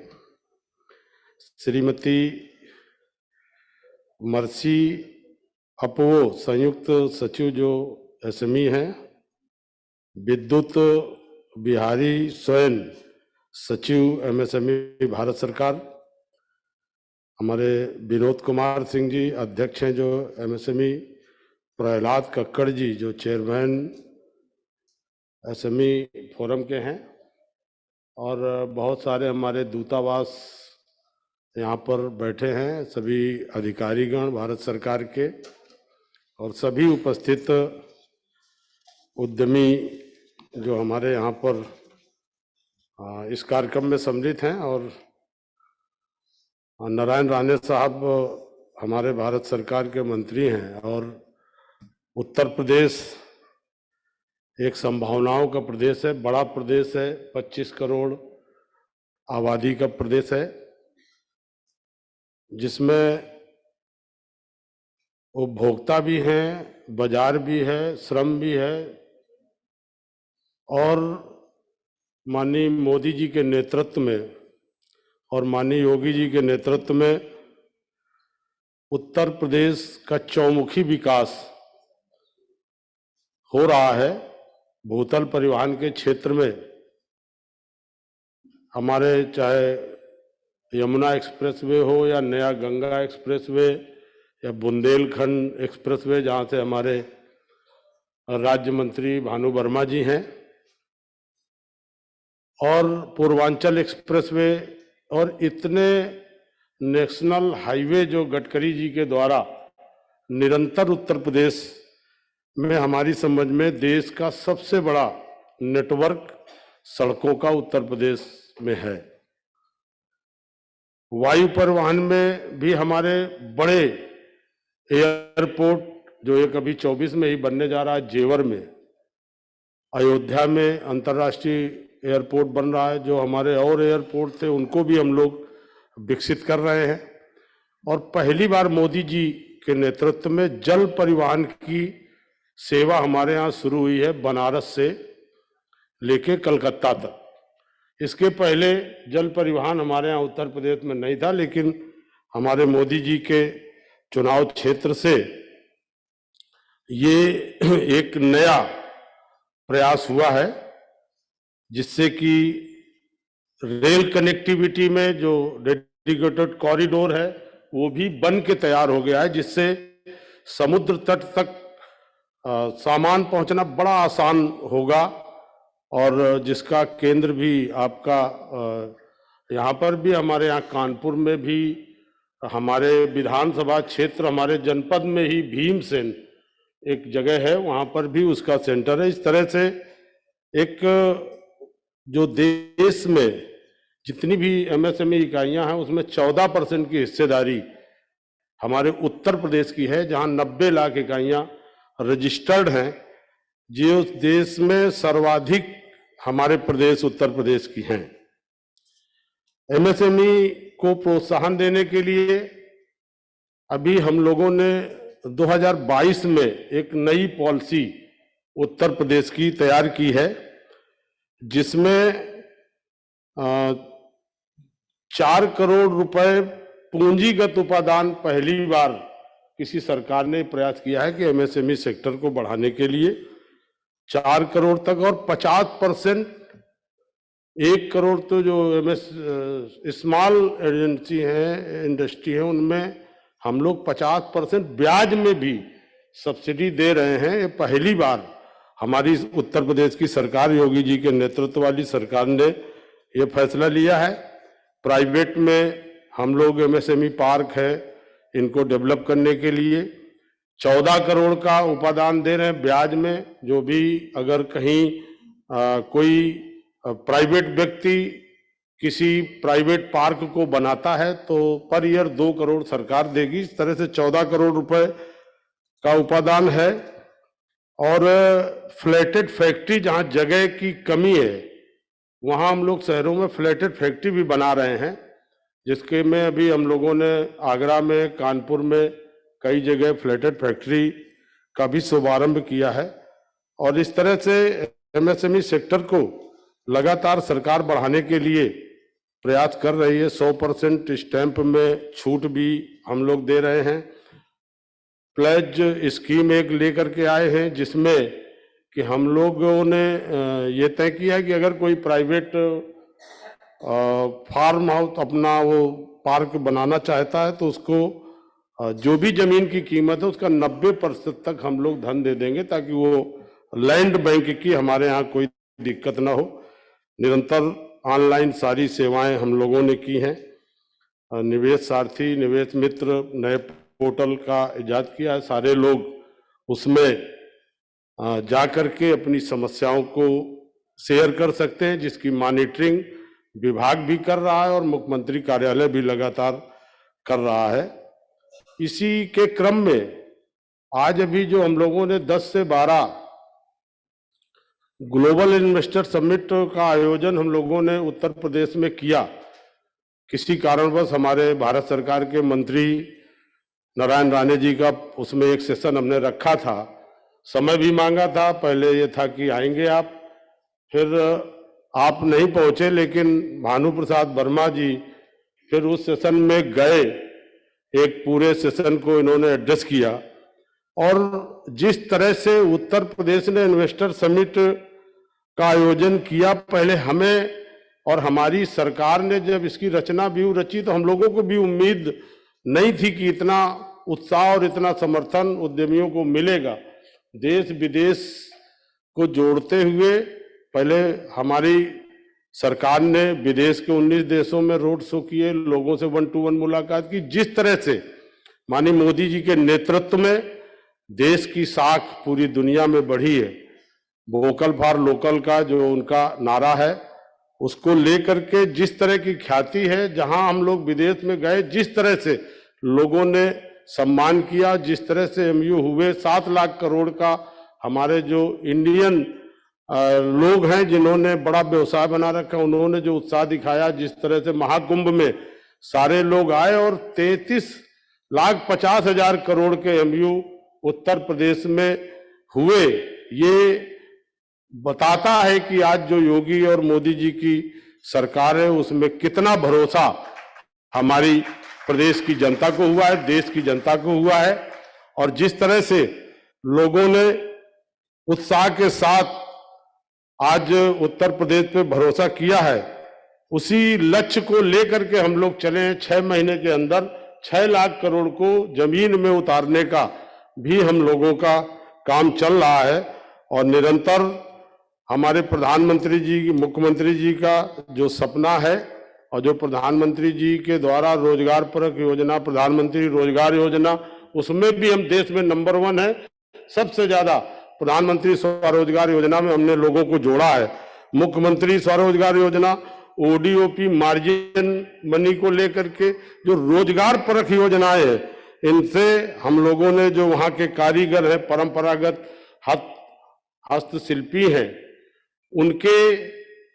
श्रीमती मर्सी अपो संयुक्त सचिव जो एसएमई हैं, विद्युत बिहारी स्वयं सचिव एमएसएमई भारत सरकार, हमारे विनोद कुमार सिंह जी अध्यक्ष हैं जो एमएसएमई, प्रहलाद कक्कड़ जी जो चेयरमैन एसएमई फोरम के हैं और बहुत सारे हमारे दूतावास यहाँ पर बैठे हैं, सभी अधिकारीगण भारत सरकार के और सभी उपस्थित उद्यमी जो हमारे यहाँ पर इस कार्यक्रम में सम्मिलित हैं और नारायण राणे साहब हमारे भारत सरकार के मंत्री हैं और उत्तर प्रदेश एक संभावनाओं का प्रदेश है, बड़ा प्रदेश है, 25 करोड़ आबादी का प्रदेश है जिसमें उपभोक्ता भी हैं, बाजार भी है, श्रम भी है और माननीय मोदी जी के नेतृत्व में और माननीय योगी जी के नेतृत्व में उत्तर प्रदेश का चौमुखी विकास हो रहा है। भूतल परिवहन के क्षेत्र में हमारे चाहे यमुना एक्सप्रेसवे हो या नया गंगा एक्सप्रेसवे या बुंदेलखंड एक्सप्रेसवे जहाँ से हमारे राज्य मंत्री भानु वर्मा जी हैं और पूर्वांचल एक्सप्रेसवे और इतने नेशनल हाईवे जो गडकरी जी के द्वारा निरंतर उत्तर प्रदेश में हमारी समझ में देश का सबसे बड़ा नेटवर्क सड़कों का उत्तर प्रदेश में है। वायु परिवहन में भी हमारे बड़े एयरपोर्ट, जो एक अभी 24 में ही बनने जा रहा है जेवर में, अयोध्या में अंतर्राष्ट्रीय एयरपोर्ट बन रहा है, जो हमारे और एयरपोर्ट थे उनको भी हम लोग विकसित कर रहे हैं। और पहली बार मोदी जी के नेतृत्व में जल परिवहन की सेवा हमारे यहाँ शुरू हुई है, बनारस से लेके कलकत्ता तक। इसके पहले जल परिवहन हमारे यहाँ उत्तर प्रदेश में नहीं था, लेकिन हमारे मोदी जी के चुनाव क्षेत्र से ये एक नया प्रयास हुआ है, जिससे कि रेल कनेक्टिविटी में जो डेडिकेटेड कॉरिडोर है वो भी बन के तैयार हो गया है, जिससे समुद्र तट तक सामान पहुंचना बड़ा आसान होगा। और जिसका केंद्र भी आपका यहाँ पर भी, हमारे यहाँ कानपुर में भी, हमारे विधानसभा क्षेत्र, हमारे जनपद में ही भीमसेन एक जगह है, वहाँ पर भी उसका सेंटर है। इस तरह से एक जो देश में जितनी भी एमएसएमई इकाइयाँ हैं उसमें 14% की हिस्सेदारी हमारे उत्तर प्रदेश की है, जहाँ 90 लाख इकाइयाँ रजिस्टर्ड हैं। जो देश में सर्वाधिक हमारे प्रदेश उत्तर प्रदेश की हैं। एमएसएमई को प्रोत्साहन देने के लिए अभी हम लोगों ने 2022 में एक नई पॉलिसी उत्तर प्रदेश की तैयार की है, जिसमें 4 करोड़ रुपए पूंजीगत उपादान पहली बार किसी सरकार ने प्रयास किया है कि एमएसएमई सेक्टर को बढ़ाने के लिए 4 करोड़ तक, और 50%, 1 करोड़ तो जो स्मॉल एजेंसी हैं, इंडस्ट्री है, उनमें हम लोग 50% ब्याज में भी सब्सिडी दे रहे हैं। ये पहली बार हमारी उत्तर प्रदेश की सरकार, योगी जी के नेतृत्व वाली सरकार ने ये फैसला लिया है। प्राइवेट में हम लोग एमएसएमई पार्क है, इनको डेवलप करने के लिए 14 करोड़ का उपादान दे रहे हैं ब्याज में। जो भी अगर कहीं कोई प्राइवेट व्यक्ति किसी प्राइवेट पार्क को बनाता है तो पर ईयर 2 करोड़ सरकार देगी। इस तरह से 14 करोड़ रुपए का उपादान है। और फ्लैटेड फैक्ट्री, जहां जगह की कमी है वहां हम लोग शहरों में फ्लैटेड फैक्ट्री भी बना रहे हैं, जिसके में अभी हम लोगों ने आगरा में, कानपुर में कई जगह फ्लैटेड फैक्ट्री का भी शुभारंभ किया है। और इस तरह से एमएसएमई सेक्टर को लगातार सरकार बढ़ाने के लिए प्रयास कर रही है। 100% स्टैंप में छूट भी हम लोग दे रहे हैं। प्लेज स्कीम एक लेकर के आए हैं, जिसमें कि हम लोगों ने ये तय किया है कि अगर कोई प्राइवेट फार्म हाउस अपना वो पार्क बनाना चाहता है तो उसको जो भी जमीन की कीमत है उसका 90% तक हम लोग धन दे देंगे, ताकि वो लैंड बैंक की हमारे यहाँ कोई दिक्कत ना हो। निरंतर ऑनलाइन सारी सेवाएं हम लोगों ने की हैं। निवेश सारथी, निवेश मित्र नए पोर्टल का इजाद किया है। सारे लोग उसमें जा कर के अपनी समस्याओं को शेयर कर सकते हैं, जिसकी मॉनिटरिंग विभाग भी कर रहा है और मुख्यमंत्री कार्यालय भी लगातार कर रहा है। इसी के क्रम में आज अभी जो हम लोगों ने 10 से 12 ग्लोबल इन्वेस्टर समिट का आयोजन हम लोगों ने उत्तर प्रदेश में किया। किसी कारणवश हमारे भारत सरकार के मंत्री नारायण राणे जी का उसमें एक सेशन हमने रखा था, समय भी मांगा था। पहले ये था कि आएंगे आप, फिर आप नहीं पहुंचे, लेकिन भानु प्रसाद वर्मा जी फिर उस सेशन में गए, एक पूरे सेशन को इन्होंने एड्रेस किया। और जिस तरह से उत्तर प्रदेश ने इन्वेस्टर समिट का आयोजन किया, पहले हमें और हमारी सरकार ने जब इसकी रचना भी रची तो हम लोगों को भी उम्मीद नहीं थी कि इतना उत्साह और इतना समर्थन उद्यमियों को मिलेगा। देश विदेश को जोड़ते हुए पहले हमारी सरकार ने विदेश के 19 देशों में रोड शो किए, लोगों से 1-to-1 मुलाकात की। जिस तरह से माननीय मोदी जी के नेतृत्व में देश की साख पूरी दुनिया में बढ़ी है। वोकल फॉर लोकल का जो उनका नारा है, उसको लेकर के जिस तरह की ख्याति है, जहां हम लोग विदेश में गए, जिस तरह से लोगों ने सम्मान किया, जिस तरह से एमयू हुए, 7 लाख करोड़ का हमारे जो इंडियन लोग हैं जिन्होंने बड़ा व्यवसाय बना रखा, उन्होंने जो उत्साह दिखाया, जिस तरह से महाकुंभ में सारे लोग आए और 33,50,000 करोड़ के एमयू उत्तर प्रदेश में हुए, ये बताता है कि आज जो योगी और मोदी जी की सरकार है उसमें कितना भरोसा हमारी प्रदेश की जनता को हुआ है, देश की जनता को हुआ है। और जिस तरह से लोगों ने उत्साह के साथ आज उत्तर प्रदेश पे भरोसा किया है, उसी लक्ष्य को लेकर के हम लोग चले हैं। 6 महीने के अंदर 6 लाख करोड़ को जमीन में उतारने का भी हम लोगों का काम चल रहा है। और निरंतर हमारे प्रधानमंत्री जी, मुख्यमंत्री जी का जो सपना है और जो प्रधानमंत्री जी के द्वारा रोजगार परक योजना, प्रधानमंत्री रोजगार योजना, उसमें भी हम देश में नंबर 1 है। सबसे ज्यादा प्रधानमंत्री स्वरोजगार योजना में हमने लोगों को जोड़ा है। मुख्यमंत्री स्वरोजगार योजना, ओडीओपी, मार्जिन मनी को लेकर के जो रोजगार परक योजनाएं हैं, इनसे हम लोगों ने जो वहां के कारीगर हैं, परंपरागत हस्तशिल्पी हैं, उनके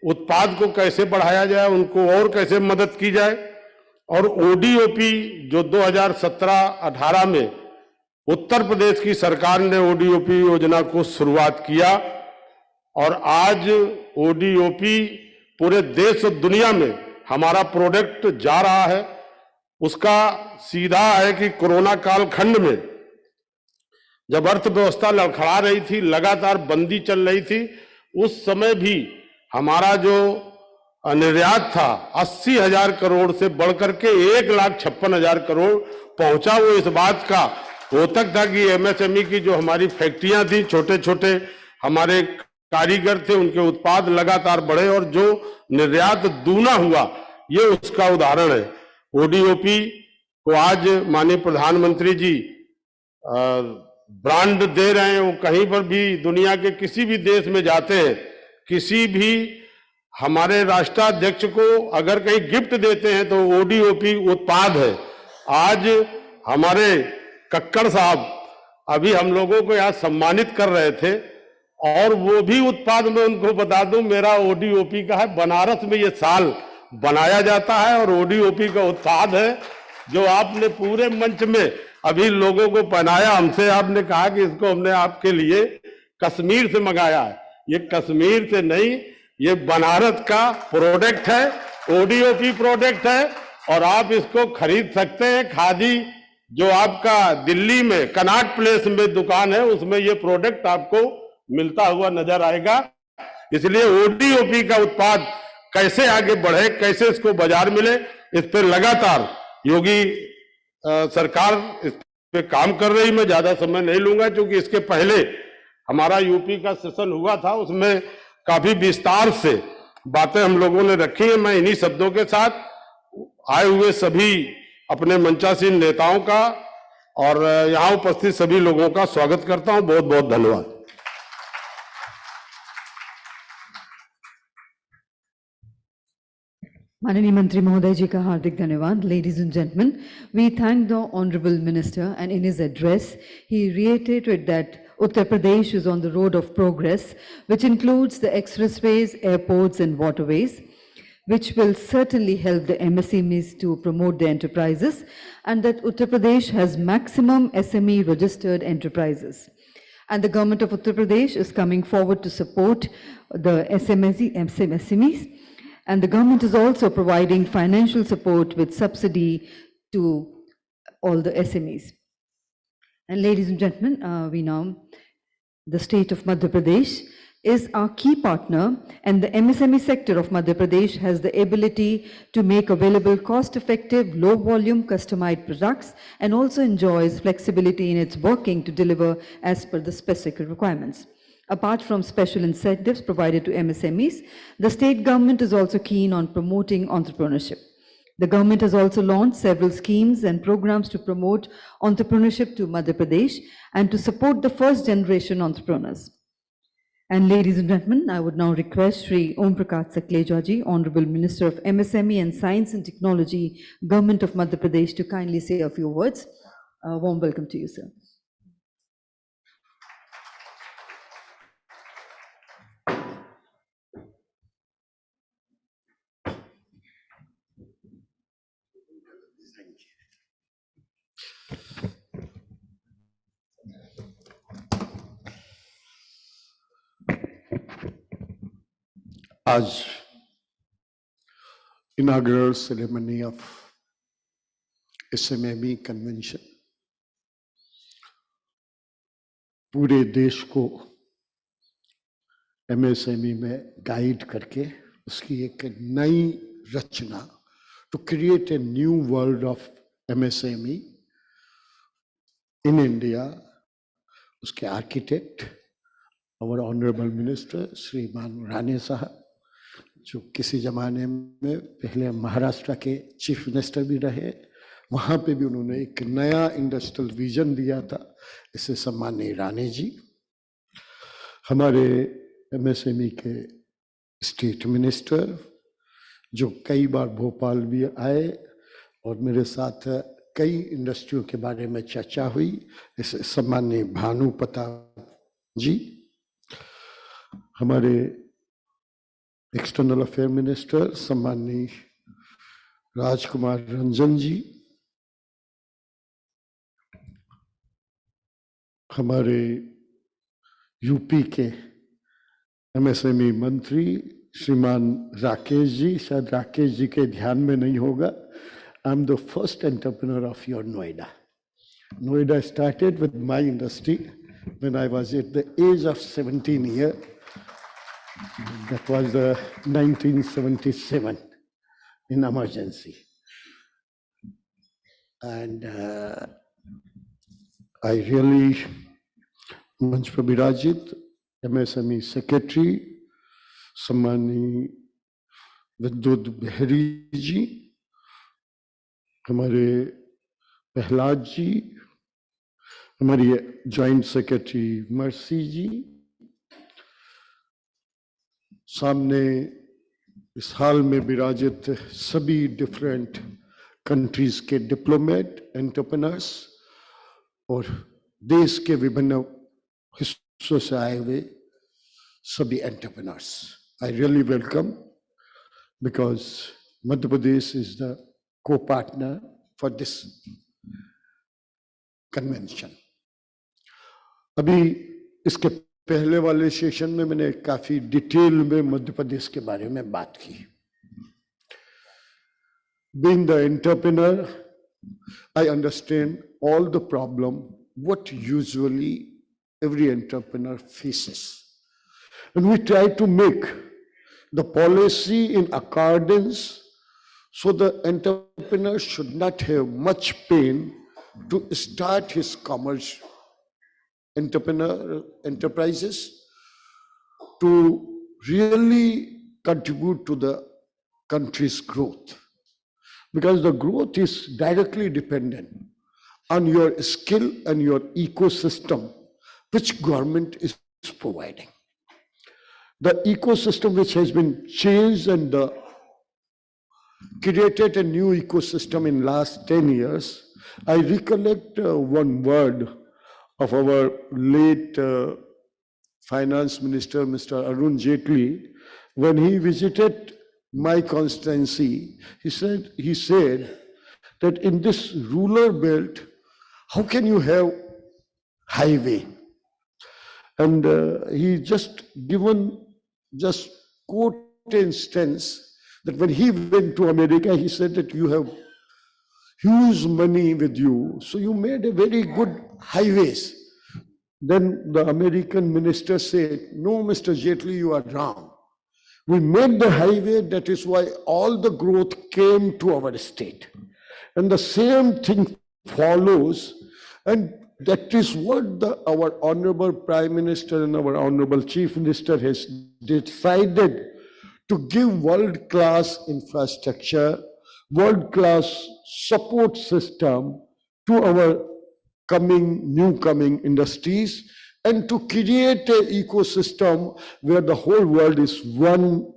उत्पाद को कैसे बढ़ाया जाए, उनको और कैसे मदद की जाए। और ओडीओपी जो 2017-18 में उत्तर प्रदेश की सरकार ने ओडीओपी योजना को शुरुआत किया और आज ओडीओपी पूरे देश और दुनिया में हमारा प्रोडक्ट जा रहा है। उसका सीधा है कि कोरोना काल खंड में जब अर्थव्यवस्था लड़खड़ा रही थी, लगातार बंदी चल रही थी, उस समय भी हमारा जो निर्यात था 80,000 करोड़ से बढ़कर के 1,56,000 करोड़ पहुंचा। वो इस बात का द्योतक था कि एमएसएमई की जो हमारी फैक्ट्रियां थी, छोटे छोटे हमारे कारीगर थे, उनके उत्पाद लगातार बढ़े और जो निर्यात दूना हुआ, ये उसका उदाहरण है। ओडीओपी को आज माननीय प्रधानमंत्री जी ब्रांड दे रहे हैं। वो कहीं पर भी दुनिया के किसी भी देश में जाते हैं, किसी भी हमारे राष्ट्राध्यक्ष को अगर कहीं गिफ्ट देते हैं तो ओडीओपी उत्पाद है। आज हमारे कक्कड़ साहब अभी हम लोगों को यहाँ सम्मानित कर रहे थे और वो भी उत्पाद में उनको बता दूं, मेरा ओडीओपी का है। बनारस में ये साल बनाया जाता है और ओडीओपी का उत्पाद है जो आपने पूरे मंच में अभी लोगों को पहनाया। हमसे आपने कहा कि इसको हमने आपके लिए कश्मीर से मंगाया है। ये कश्मीर से नहीं, ये बनारस का प्रोडक्ट है, ओडीओपी प्रोडक्ट है और आप इसको खरीद सकते हैं। खादी जो आपका दिल्ली में कनॉट प्लेस में दुकान है, उसमें ये प्रोडक्ट आपको मिलता हुआ नजर आएगा। इसलिए ओडीओपी का उत्पाद कैसे आगे बढ़े, कैसे इसको बाजार मिले, इस पर लगातार योगी सरकार इस पे काम कर रही। मैं ज्यादा समय नहीं लूंगा क्योंकि इसके पहले हमारा यूपी का सेशन हुआ था, उसमें काफी विस्तार से बातें हम लोगों ने रखी है। मैं इन्हीं शब्दों के साथ आए हुए सभी अपने मंचासीन नेताओं का और यहाँ उपस्थित सभी लोगों का स्वागत करता हूं। बहुत बहुत धन्यवाद। माननीय मंत्री महोदय जी का हार्दिक धन्यवाद. Ladies and gentlemen, we thank the Honorable Minister, and in his address, he reiterated that Uttar Pradesh is on the road of progress, which includes the expressways, airports and waterways, which will certainly help the MSMEs to promote their enterprises, and that Uttar Pradesh has maximum SME registered enterprises. And the government of Uttar Pradesh is coming forward to support the SMEs. And the government is also providing financial support with subsidy to all the SMEs. And ladies and gentlemen, the state of Madhya Pradesh is our key partner, and the MSME sector of Madhya Pradesh has the ability to make available cost-effective, low-volume, customized products, and also enjoys flexibility in its working to deliver as per the specific requirements. Apart from special incentives provided to MSMEs, the state government is also keen on promoting entrepreneurship. The government has also launched several schemes and programs to promote entrepreneurship to Madhya Pradesh and to support the first generation entrepreneurs. And ladies and gentlemen, I would now request Shri Om Prakash Sakleja, Honorable Minister of MSME and Science and Technology, Government of Madhya Pradesh, to kindly say a few words. Warm welcome to you, sir. आज inaugural ceremony of SME convention पूरे देश को MSME में guide करके उसकी एक नई रचना to create a new world of MSME in India, उसके आर्किटेक्ट our honorable minister श्रीमान राणे साहब, जो किसी जमाने में पहले महाराष्ट्र के चीफ मिनिस्टर भी रहे, वहाँ पे भी उन्होंने एक नया इंडस्ट्रियल विजन दिया था, इसे सम्माननीय राणे जी, हमारे MSME के स्टेट मिनिस्टर जो कई बार भोपाल भी आए और मेरे साथ कई इंडस्ट्रियों के बारे में चर्चा हुई, इसे सम्माननीय भानु प्रताप जी, हमारे एक्सटर्नल अफेयर मिनिस्टर सम्माननीय राजकुमार रंजन जी, हमारे यूपी के MSME मंत्री श्रीमान राकेश जी, शायद राकेश जी के ध्यान में नहीं होगा, I am the first entrepreneur of your Noida. Noida started with my industry when I was at the age of 17 years. That was 1977 in emergency. And I really, Manch Prabirajit, MSME Secretary, सम्माननीय विद्युत बिहारी जी, हमारे प्रहलाद जी, हमारी joint secretary mercy जी, सामने इस हाल में विराजित सभी different countries के डिप्लोमेट, एंटरप्रेन्योर्स और देश के विभिन्न हिस्सों से आए हुए सभी entrepreneurs. I really welcome, because Madhya Pradesh is the co-partner for this convention. अभी इसके पहले वाले सेशन में मैंने काफी डिटेल में मध्य प्रदेश के बारे में बात की. Being the entrepreneur, I understand all the problem what usually every entrepreneur faces. And we try to make the policy in accordance so the entrepreneur should not have much pain to start his commerce enterprises to really contribute to the country's growth. Because the growth is directly dependent on your skill and your ecosystem which government is providing. The ecosystem which has been changed and created a new ecosystem in last 10 years. I recollect one word of our late finance minister, Mr. Arun Jaitley, when he visited my constituency. He said that in this rural belt, how can you have highway? And he just quote instance that when he went to America, he said that you have huge money with you, so you made a very good highways. Then the American minister said, no, Mr. Jaitley, you are wrong. We made the highway, that is why all the growth came to our state. And the same thing follows, and that is what our Honorable Prime Minister and our Honorable Chief Minister has decided to give world-class infrastructure world-class support system to our new coming industries, and to create an ecosystem where the whole world is one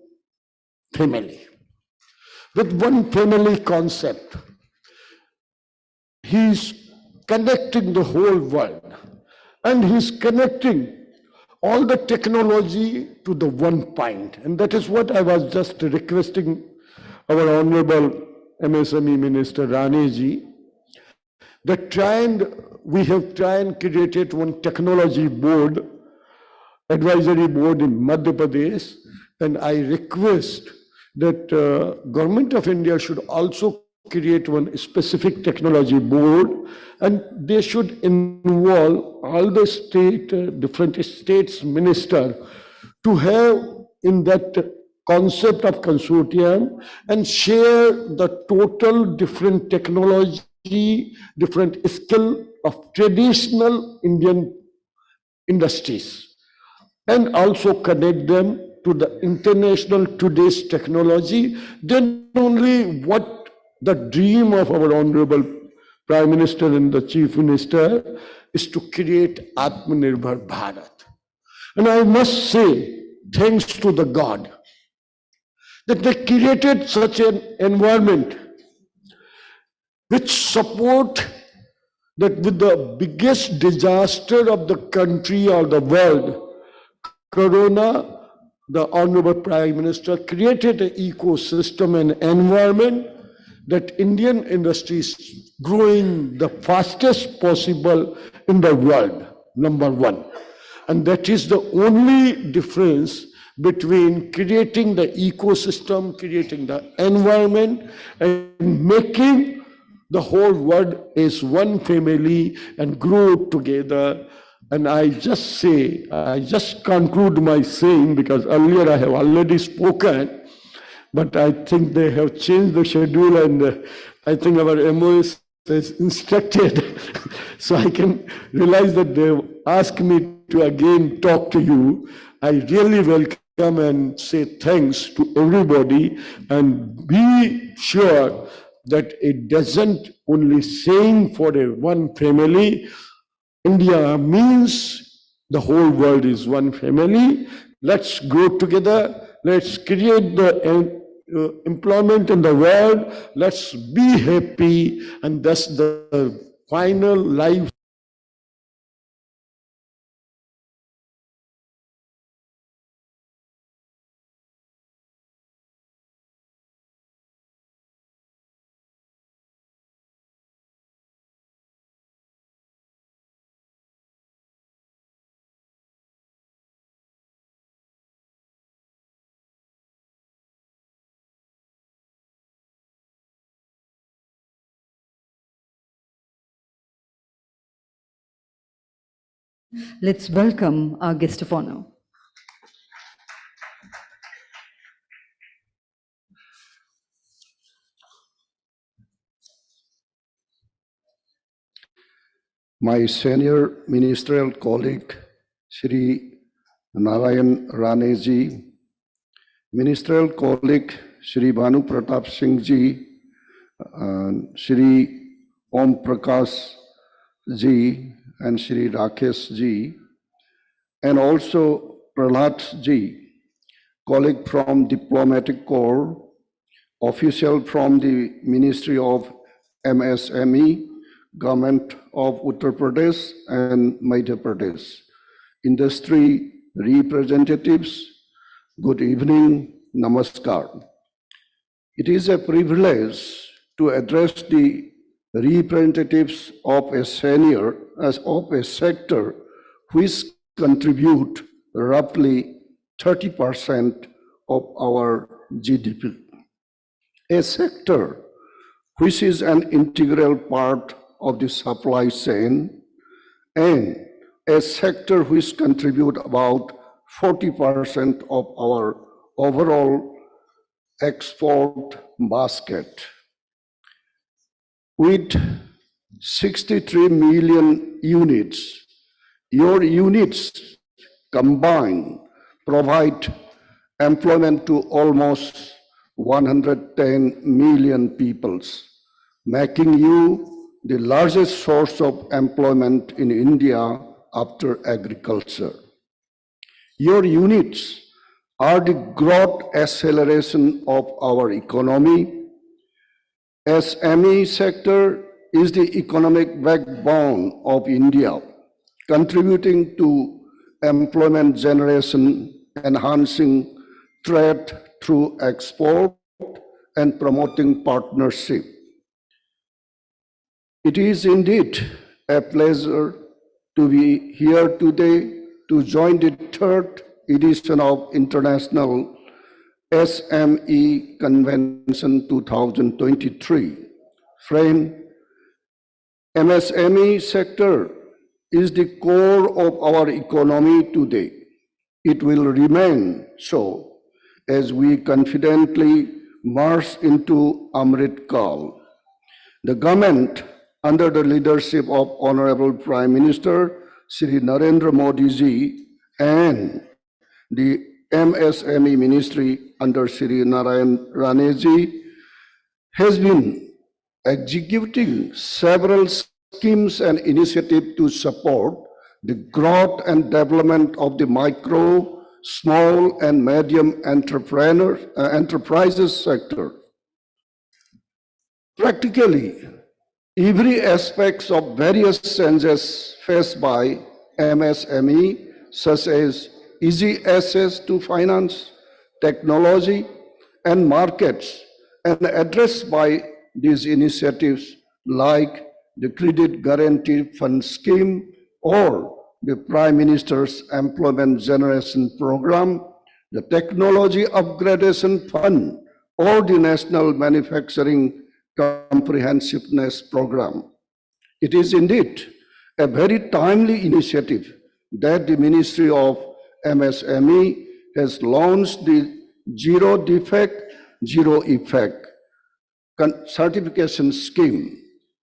family, with one family concept. He's connecting the whole world, and he's connecting all the technology to the one point. And that is what I was just requesting our Honorable MSME Minister Rane ji, that we have tried and created one technology board, advisory board in Madhya Pradesh, and I request that Government of India should also create one specific technology board, and they should involve all the different states minister to have in that concept of consortium and share the total different technology, different skill of traditional Indian industries, and also connect them to the international today's technology. Then only what the dream of our Honorable Prime Minister and the Chief Minister is to create Atmanirbhar Bharat. And I must say, thanks to the God, that they created such an environment which support that with the biggest disaster of the country or the world, Corona, the Honorable Prime Minister created an ecosystem and environment that Indian industry is growing the fastest possible in the world, number one. And that is the only difference between creating the ecosystem, creating the environment, and making the whole world is one family and grow together. And I just conclude my saying, because earlier I have already spoken, but I think they have changed the schedule, and I think our MOS is instructed. So I can realize that they asked me to again talk to you. I really welcome and say thanks to everybody, and be sure that it doesn't only saying for one family. India means the whole world is one family. Let's grow together. Let's create the employment in the world. Let's be happy, and that's the final life. Let's welcome our guest of honor. My senior ministerial colleague, Shri Narayan Rane ji, ministerial colleague, Shri Bhanu Pratap Singh ji, Shri Om Prakash ji, and Shri Rakesh ji, and also Prahlad ji, colleague from Diplomatic Corps, official from the Ministry of MSME, Government of Uttar Pradesh and Madhya Pradesh, industry representatives, good evening, namaskar. It is a privilege to address the representatives of a sector which contribute roughly 30% of our GDP. A sector which is an integral part of the supply chain, and a sector which contribute about 40% of our overall export basket. With 63 million units, your units combined provide employment to almost 110 million peoples, making you the largest source of employment in India after agriculture. Your units are the growth acceleration of our economy. SME sector is the economic backbone of India, contributing to employment generation, enhancing trade through export, and promoting partnership. It is indeed a pleasure to be here today to join the third edition of International SME Convention 2023. Friend, MSME sector is the core of our economy today. It will remain so as we confidently march into Amrit Kal. The government, under the leadership of Honorable Prime Minister Shri Narendra Modi ji and the MSME Ministry under Shri Narayan Rane ji, has been executing several schemes and initiatives to support the growth and development of the micro, small, and medium enterprises sector. Practically, every aspect of various challenges faced by MSME, such as easy access to finance, technology, and markets, and addressed by these initiatives like the Credit Guarantee Fund Scheme or the Prime Minister's Employment Generation Program, the Technology Upgradation Fund, or the National Manufacturing Comprehensiveness Program. It is indeed a very timely initiative that the Ministry of MSME has launched the Zero Defect, Zero Effect certification scheme,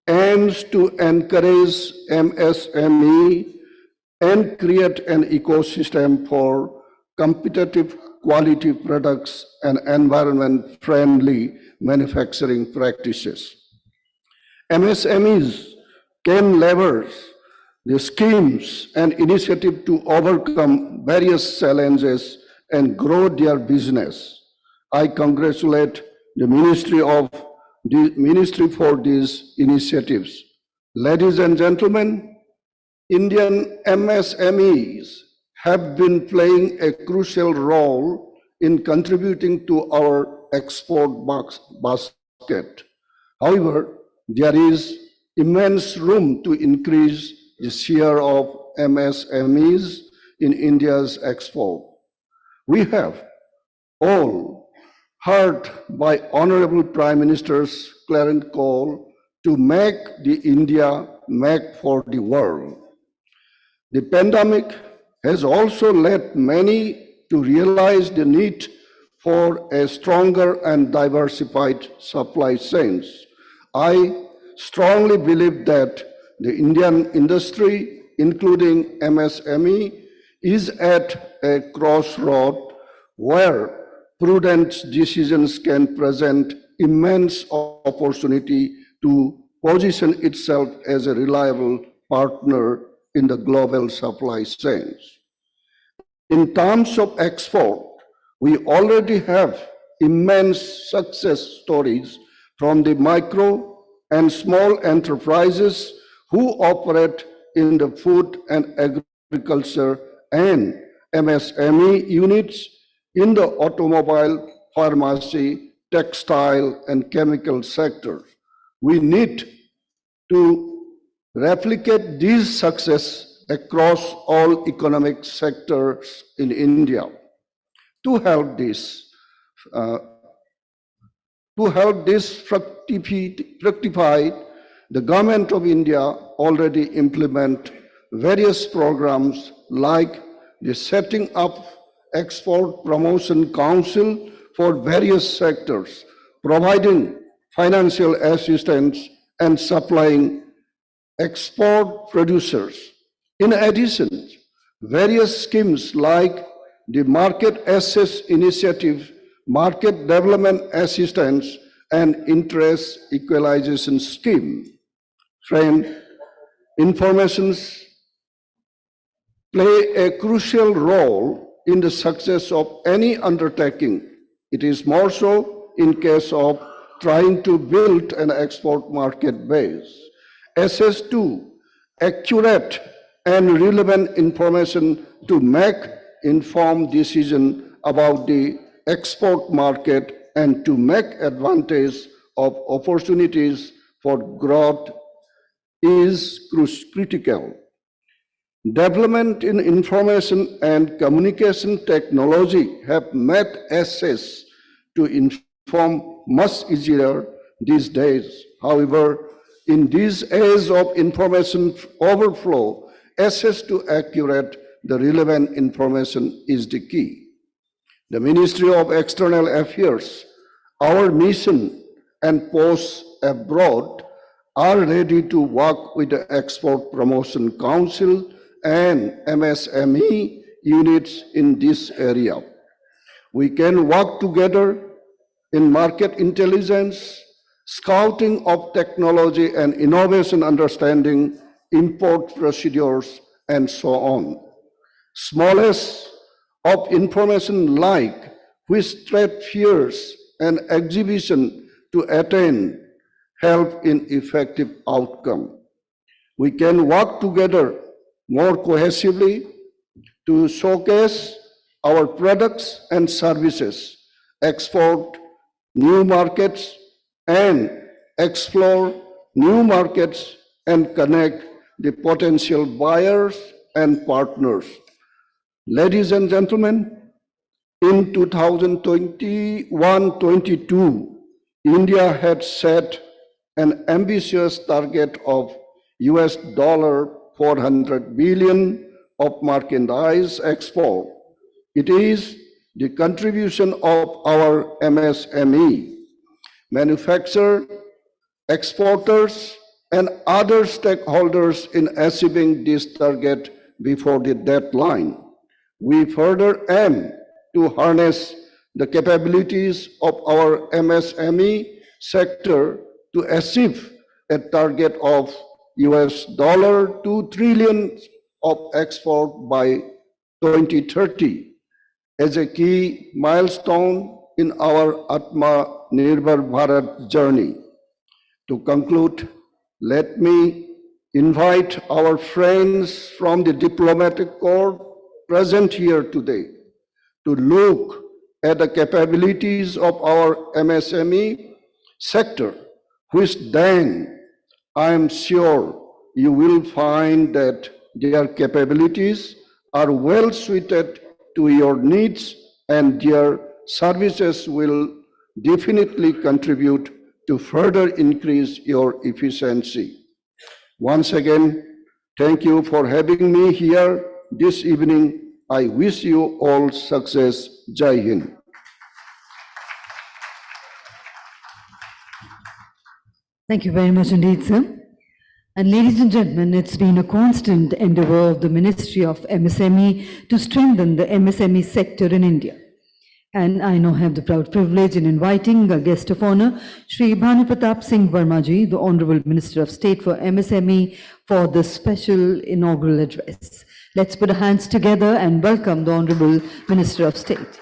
aims to encourage MSME and create an ecosystem for competitive quality products and environment-friendly manufacturing practices. MSMEs can leverage the schemes and initiatives to overcome various challenges and grow their business. I congratulate the Ministry for these initiatives. Ladies and gentlemen, Indian MSMEs have been playing a crucial role in contributing to our export basket. However, there is immense room to increase the share of MSMEs in India's export. We have all heard by Honorable Prime Minister's clarion call to make the India make for the world. The pandemic has also led many to realize the need for a stronger and diversified supply chains. I strongly believe that the Indian industry, including MSME, is at a crossroad where prudent decisions can present immense opportunity to position itself as a reliable partner in the global supply chains. In terms of export, we already have immense success stories from the micro and small enterprises who operate in the food and agriculture and MSME units in the automobile, pharmacy, textile, and chemical sectors. We need to replicate this success across all economic sectors in India. To help this, fructify, the Government of India already implement various programs like the setting up Export Promotion Council for various sectors, providing financial assistance and supplying export producers. In addition, various schemes like the Market Access Initiative market development assistance, and interest equalization scheme. Friend, informations play a crucial role in the success of any undertaking. It is more so in case of trying to build an export market base. Access to accurate and relevant information to make informed decisions about the export market and to make advantage of opportunities for growth is critical. Development in information and communication technology have made access to inform much easier these days. However, in this age of information overflow, access to accurate, the relevant information is the key. The Ministry of External Affairs, our mission and posts abroad are ready to work with the Export Promotion Council and MSME units in this area. We can work together in market intelligence, scouting of technology and innovation understanding, import procedures, and so on. Smallest of information like which trade fairs and exhibition to attain help in effective outcome. We can work together more cohesively to showcase our products and services, export new markets and explore new markets and connect the potential buyers and partners. Ladies and gentlemen, in 2021-22, India had set an ambitious target of $400 billion of merchandise export. It is the contribution of our MSME, manufacturers, exporters, and other stakeholders in achieving this target before the deadline. We further aim to harness the capabilities of our MSME sector to achieve a target of $2 trillion of export by 2030 as a key milestone in our Atma Nirbhar Bharat journey. To conclude, let me invite our friends from the diplomatic corps present here today to look at the capabilities of our MSME sector, which then I am sure you will find that their capabilities are well suited to your needs and their services will definitely contribute to further increase your efficiency. Once again, thank you for having me here this evening. I wish you all success. Jai Hind. Thank you very much indeed, sir. And ladies and gentlemen, it's been a constant endeavor of the Ministry of MSME to strengthen the MSME sector in India. And I now have the proud privilege in inviting a guest of honor, Shri Bhanu Pratap Singh Verma-ji, the Honorable Minister of State for MSME, for the special inaugural address. Let's put our hands together and welcome the Honorable Minister of State.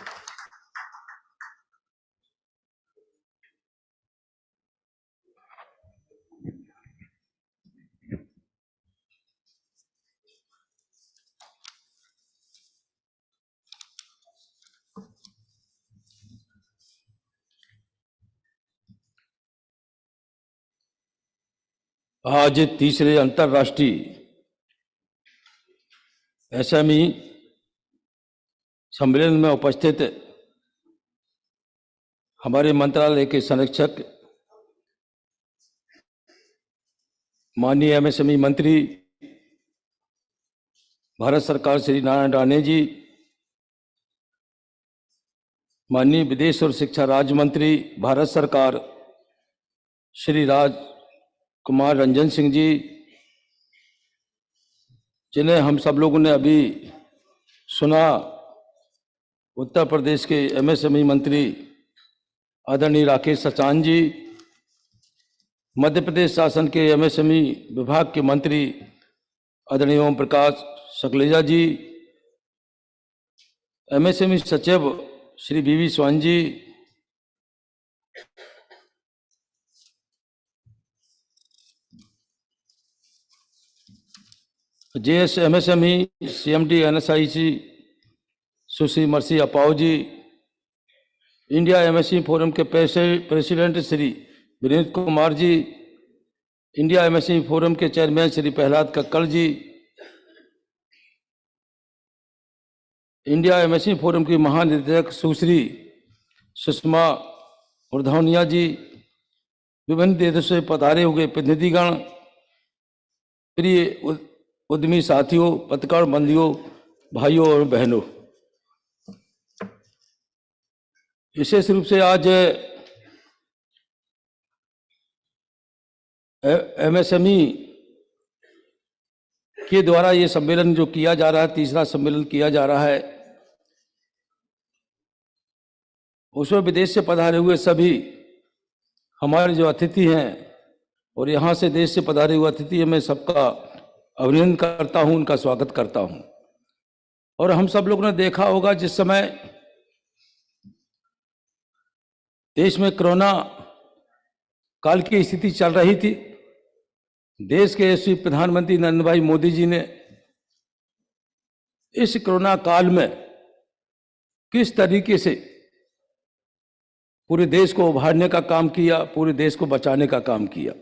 आज तीसरे अंतर्राष्ट्रीय SME सम्मेलन में उपस्थित हमारे मंत्रालय के संरक्षक माननीय एमएसएमई मंत्री भारत सरकार श्री नारायण राणे जी, माननीय विदेश और शिक्षा राज्य मंत्री भारत सरकार श्री कुमार रंजन सिंह जी, जिन्हें हम सब लोगों ने अभी सुना, उत्तर प्रदेश के एमएसएमई मंत्री आदरणीय राकेश सचान जी, मध्य प्रदेश शासन के एमएसएमई विभाग के मंत्री आदरणीय ओम प्रकाश सकलेजा जी, एमएसएमई सचिव श्री बीवी स्वान जी, जेएस एमएसएमई सीएमडी एनएसआईसी सुश्री मर्सी अपाओ जी, इंडिया एमएसएमई फोरम के president Shri Vineet Kumar ji, India MSME forum के chairman Shri Prahlad Kakkar ji, India MSME forum की महानिदेशक सुश्री सुषमा उर्धौनिया जी, विभिन्न देशों से पधारे हुए प्रतिनिधिगण, प्रिय उद्यमी साथियों, पत्रकार बंधुओं, भाइयों और बहनों, विशेष रूप से आज एमएसएमई के द्वारा ये सम्मेलन जो किया जा रहा है, तीसरा सम्मेलन किया जा रहा है, उसमें विदेश से पधारे हुए सभी हमारे जो अतिथि हैं और यहाँ से देश से पधारे हुए अतिथि हैं, मैं सबका अभिनंदन करता हूँ, उनका स्वागत करता हूँ। और हम सब लोगों ने देखा होगा, जिस समय देश में कोरोना काल की स्थिति चल रही थी, देश के यशस्वी प्रधानमंत्री नरेंद्र भाई मोदी जी ने इस कोरोना काल में किस तरीके से पूरे देश को उभारने का काम किया, पूरे देश को बचाने का काम किया।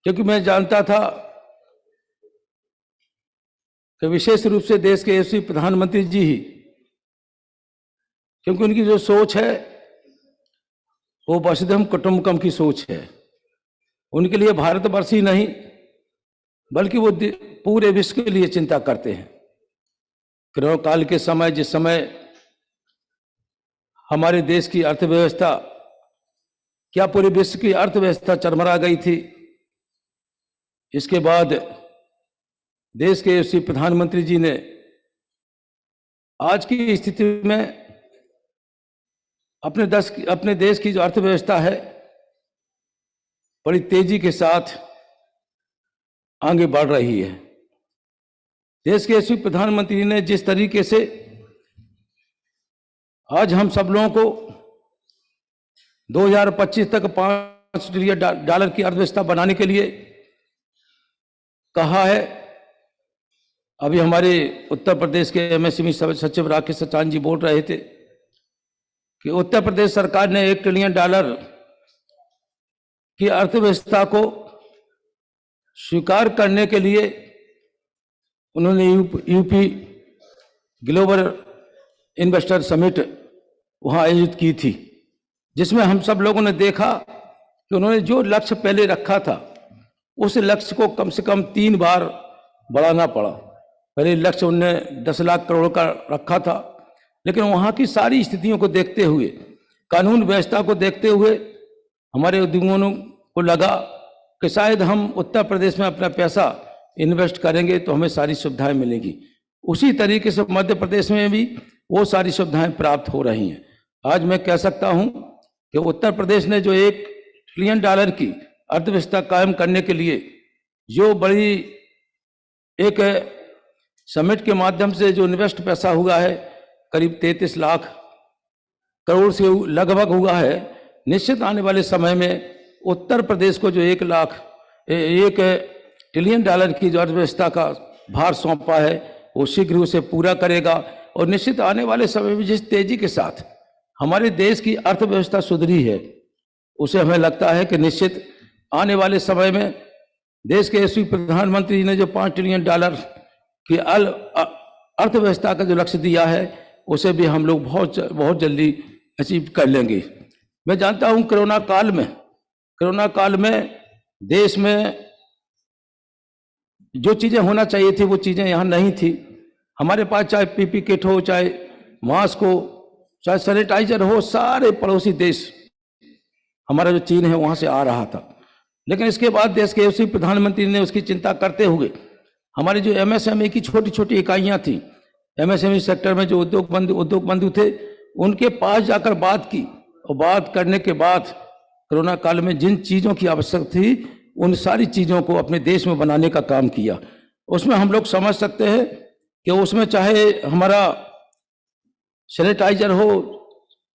क्योंकि मैं जानता था कि विशेष रूप से देश के यशस्वी प्रधानमंत्री जी ही, क्योंकि उनकी जो सोच है वो वसुधैव कुटुंबकम की सोच है। उनके लिए भारतवर्ष ही नहीं बल्कि वो पूरे विश्व के लिए चिंता करते हैं। कोरोना काल के समय, जिस समय हमारे देश की अर्थव्यवस्था, क्या पूरे विश्व की अर्थव्यवस्था चरमरा गई थी, इसके बाद देश के यशस्वी प्रधानमंत्री जी ने आज की स्थिति में अपने देश की जो अर्थव्यवस्था है बड़ी तेजी के साथ आगे बढ़ रही है। देश के यशस्वी प्रधानमंत्री ने जिस तरीके से आज हम सब लोगों को 2025 तक $5 ट्रिलियन की अर्थव्यवस्था बनाने के लिए कहा है। अभी हमारे उत्तर प्रदेश के एमएसएमई सचिव राकेश सचान जी बोल रहे थे कि उत्तर प्रदेश सरकार ने $1 ट्रिलियन की अर्थव्यवस्था को स्वीकार करने के लिए उन्होंने यूपी ग्लोबल इन्वेस्टर समिट वहां आयोजित की थी, जिसमें हम सब लोगों ने देखा कि उन्होंने जो लक्ष्य पहले रखा था उस लक्ष्य को कम से कम 3 बार बढ़ाना पड़ा। पहले लक्ष्य उन्होंने 10 लाख करोड़ का रखा था, लेकिन वहां की सारी स्थितियों को देखते हुए, कानून व्यवस्था को देखते हुए हमारे उद्योगों को लगा कि शायद हम उत्तर प्रदेश में अपना पैसा इन्वेस्ट करेंगे तो हमें सारी सुविधाएं मिलेंगी। उसी तरीके से मध्य प्रदेश में भी वो सारी सुविधाएं प्राप्त हो रही हैं। आज मैं कह सकता हूं कि उत्तर प्रदेश ने जो $1 ट्रिलियन की अर्थव्यवस्था कायम करने के लिए जो बड़ी एक समिट के माध्यम से जो इन्वेस्ट पैसा हुआ है, करीब 33 लाख करोड़ से लगभग हुआ है, निश्चित आने वाले समय में उत्तर प्रदेश को जो $1 ट्रिलियन की जो अर्थव्यवस्था का भार सौंपा है वो शीघ्र उसे पूरा करेगा। और निश्चित आने वाले समय में जिस तेजी के साथ हमारे देश की अर्थव्यवस्था सुधरी है, उसे हमें लगता है कि निश्चित आने वाले समय में देश के यशस्वी प्रधानमंत्री ने जो $5 ट्रिलियन की अर्थव्यवस्था का जो लक्ष्य दिया है उसे भी हम लोग बहुत जल्दी अचीव कर लेंगे। मैं जानता हूं कोरोना काल में देश में जो चीजें होना चाहिए थी वो चीजें यहाँ नहीं थी। हमारे पास चाहे पीपी किट हो, चाहे मास्क हो, चाहे सैनिटाइजर हो, सारे पड़ोसी देश, हमारा जो चीन है वहां से आ रहा था। लेकिन इसके बाद देश के यशस्वी प्रधानमंत्री ने उसकी चिंता करते हुए हमारी जो एमएसएमई की छोटी छोटी इकाइयां थी, एमएसएमई सेक्टर में जो उद्योग बंधु थे, उनके पास जाकर बात की और बात करने के बाद कोरोना काल में जिन चीज़ों की आवश्यकता थी उन सारी चीज़ों को अपने देश में बनाने का काम किया। उसमें हम लोग समझ सकते हैं कि उसमें चाहे हमारा सैनिटाइजर हो,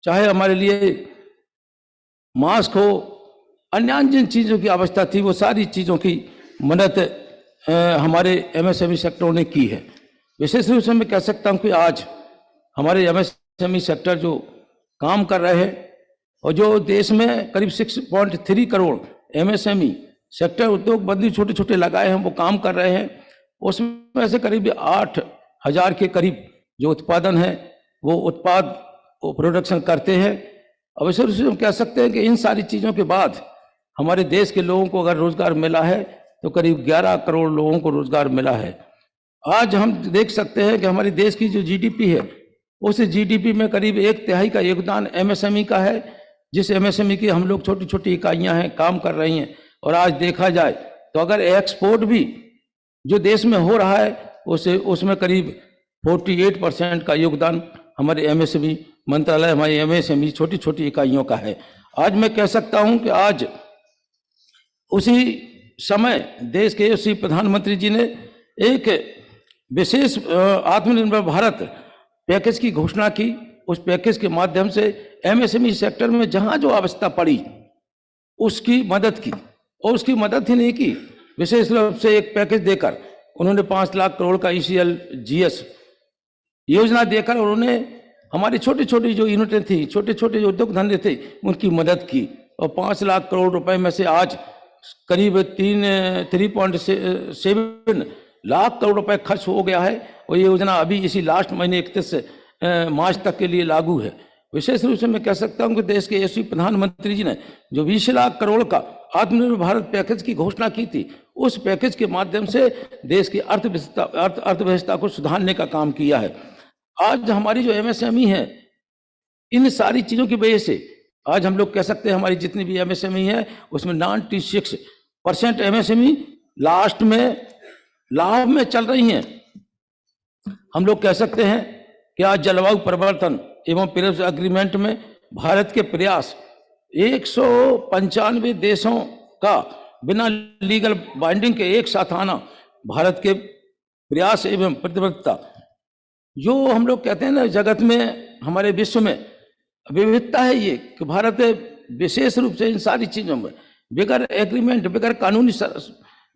चाहे हमारे लिए मास्क हो, अन्य जिन चीज़ों की आवश्यकता थी वो सारी चीज़ों की मदद हमारे एमएसएमई सेक्टरों ने की है। विशेष रूप से मैं कह सकता हूँ कि आज हमारे एमएसएमई सेक्टर जो काम कर रहे हैं और जो देश में करीब 6.3 करोड़ एमएसएमई सेक्टर उद्योग बंदी छोटे छोटे लगाए हैं, वो काम कर रहे हैं। उसमें से करीब 8,000 के करीब जो उत्पादन है वो उत्पाद वो प्रोडक्शन करते हैं। और विशेष रूप से हम कह सकते हैं कि इन सारी चीज़ों के बाद हमारे देश के लोगों को अगर रोजगार मिला है तो करीब 11 करोड़ लोगों को रोजगार मिला है। आज हम देख सकते हैं कि हमारे देश की जो जीडीपी है उस जीडीपी में करीब 1/3 का योगदान एमएसएमई का है, जिस एमएसएमई की हम लोग छोटी छोटी इकाइयां हैं काम कर रही हैं। और आज देखा जाए तो अगर एक्सपोर्ट भी जो देश में हो रहा है उसमें करीब 48% का योगदान हमारे एमएसएमई मंत्रालय, हमारी एमएसएमई छोटी छोटी इकाइयों का है। आज मैं कह सकता हूं कि आज उसी समय देश के उसी प्रधानमंत्री जी ने एक विशेष आत्मनिर्भर भारत पैकेज की घोषणा की। उस पैकेज के माध्यम से एमएसएमई सेक्टर में जहां जो आवश्यकता पड़ी उसकी मदद की, और उसकी मदद ही नहीं की, विशेष रूप से एक पैकेज देकर उन्होंने 5 लाख करोड़ का ECLGS योजना देकर उन्होंने हमारी छोटी छोटी जो यूनिटें थी, छोटे छोटे जो उद्योग धंधे थे, उनकी मदद की। और 5 लाख करोड़ रुपए में से आज करीब 3.7 लाख करोड़ रुपए खर्च हो गया है। और ये योजना अभी इसी लास्ट महीने 31 मार्च तक के लिए लागू है। विशेष रूप से मैं कह सकता हूं कि देश के यशस्वी प्रधानमंत्री जी ने जो 20 लाख करोड़ का आत्मनिर्भर भारत पैकेज की घोषणा की थी, उस पैकेज के माध्यम से देश की अर्थव्यवस्था को सुधारने का काम किया है। आज हमारी जो एमएसएमई है, इन सारी चीजों की वजह से आज हम लोग कह सकते हैं हमारी जितनी भी एमएसएमई है उसमें 96% एमएसएमई लास्ट में लाभ में चल रही हैं। हम लोग कह सकते हैं कि आज जलवायु परिवर्तन एवं पेरिस एग्रीमेंट में भारत के प्रयास 195 देशों का बिना लीगल बाइंडिंग के एक साथ आना, भारत के प्रयास एवं प्रतिबद्धता, जो हम लोग कहते हैं ना जगत में हमारे विश्व में विविधता है, ये कि भारत विशेष रूप से इन सारी चीजों में बगैर एग्रीमेंट, बगैर कानूनी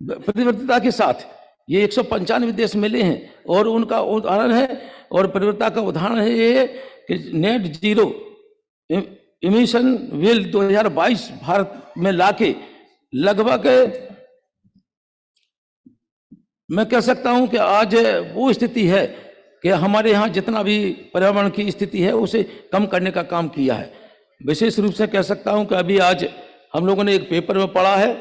प्रतिबद्धता के साथ ये 195 देश मिले हैं। और उनका उदाहरण है और प्रतिबद्धता का उदाहरण है ये कि net zero emission will 2022 Bharat में लाके लगभग मैं कह सकता हूं कि आज वो स्थिति है कि हमारे यहाँ जितना भी पर्यावरण की स्थिति है उसे कम करने का काम किया है। विशेष रूप से कह सकता हूं कि अभी आज हम लोगों ने एक पेपर में पढ़ा है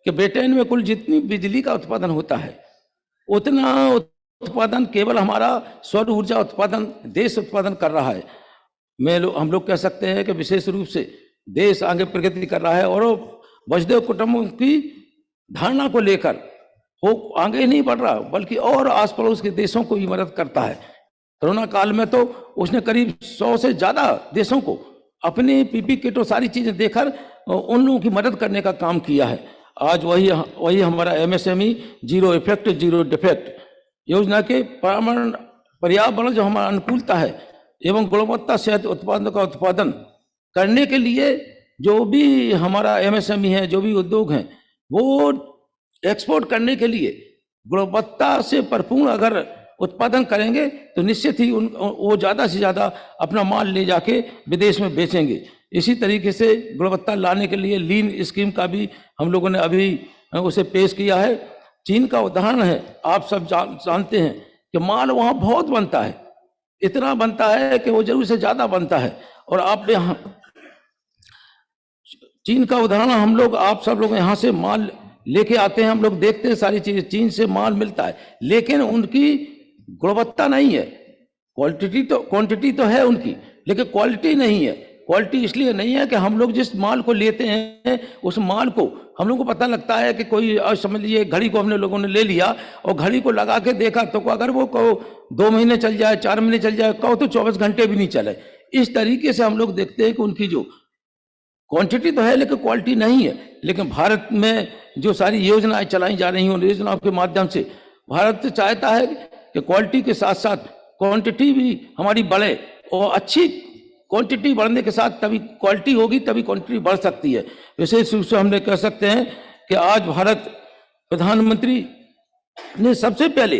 कि ब्रिटेन में कुल जितनी बिजली का उत्पादन होता है उतना उत्पादन केवल हमारा सौर ऊर्जा उत्पादन देश उत्पादन कर रहा है। हम लोग कह सकते हैं कि विशेष रूप से देश आगे प्रगति कर रहा है और वसुधैव कुटुंबकम की धारणा को लेकर वो आगे नहीं बढ़ रहा बल्कि और आस पड़ोस के देशों को भी मदद करता है। कोरोना काल में तो उसने करीब 100 से ज्यादा देशों को अपनी पीपी किट और सारी चीजें देकर उन लोगों की मदद करने का काम किया है। आज वही हमारा MSME zero effect zero defect योजना के पर्यावरण जो हमारा अनुकूलता है एवं गुणवत्ता सहित उत्पादों का उत्पादन करने के लिए जो भी हमारा एमएसएमई है, जो भी उद्योग हैं, वो एक्सपोर्ट करने के लिए गुणवत्ता से भरपूर अगर उत्पादन करेंगे तो निश्चित ही वो ज़्यादा से ज़्यादा अपना माल ले जाके विदेश में बेचेंगे। इसी तरीके से गुणवत्ता लाने के लिए लीन स्कीम का भी हम लोगों ने अभी उसे पेश किया है। चीन का उदाहरण है, आप सब जानते हैं कि माल वहाँ बहुत बनता है, इतना बनता है कि वो जरूर से ज़्यादा बनता है। और आप यहाँ चीन का उदाहरण हम लोग आप सब लोग यहाँ से माल लेके आते हैं, हम लोग देखते हैं सारी चीजें चीन से माल मिलता है, लेकिन उनकी गुणवत्ता नहीं है। क्वांटिटी तो है उनकी, लेकिन क्वालिटी नहीं है। क्वालिटी इसलिए नहीं है कि हम लोग जिस माल को लेते हैं उस माल को हम लोग को पता लगता है कि कोई समझ लीजिए घड़ी को हमने लोगों ने ले लिया और घड़ी को लगा के देखा तो अगर वो कहो 2 महीने चल जाए, 4 महीने चल जाए, कहो तो 24 घंटे भी नहीं चले। इस तरीके से हम लोग देखते हैं कि उनकी जो क्वांटिटी तो है लेकिन क्वालिटी नहीं है। लेकिन भारत में जो सारी योजनाएं चलाई जा रही हैं उन योजनाओं के माध्यम से भारत चाहता है कि क्वालिटी के साथ साथ क्वांटिटी भी हमारी बढ़े, और अच्छी क्वांटिटी बढ़ने के साथ तभी क्वालिटी होगी, तभी क्वांटिटी बढ़ सकती है। विशेष रूप से हमने कह सकते हैं कि आज भारत प्रधानमंत्री ने सबसे पहले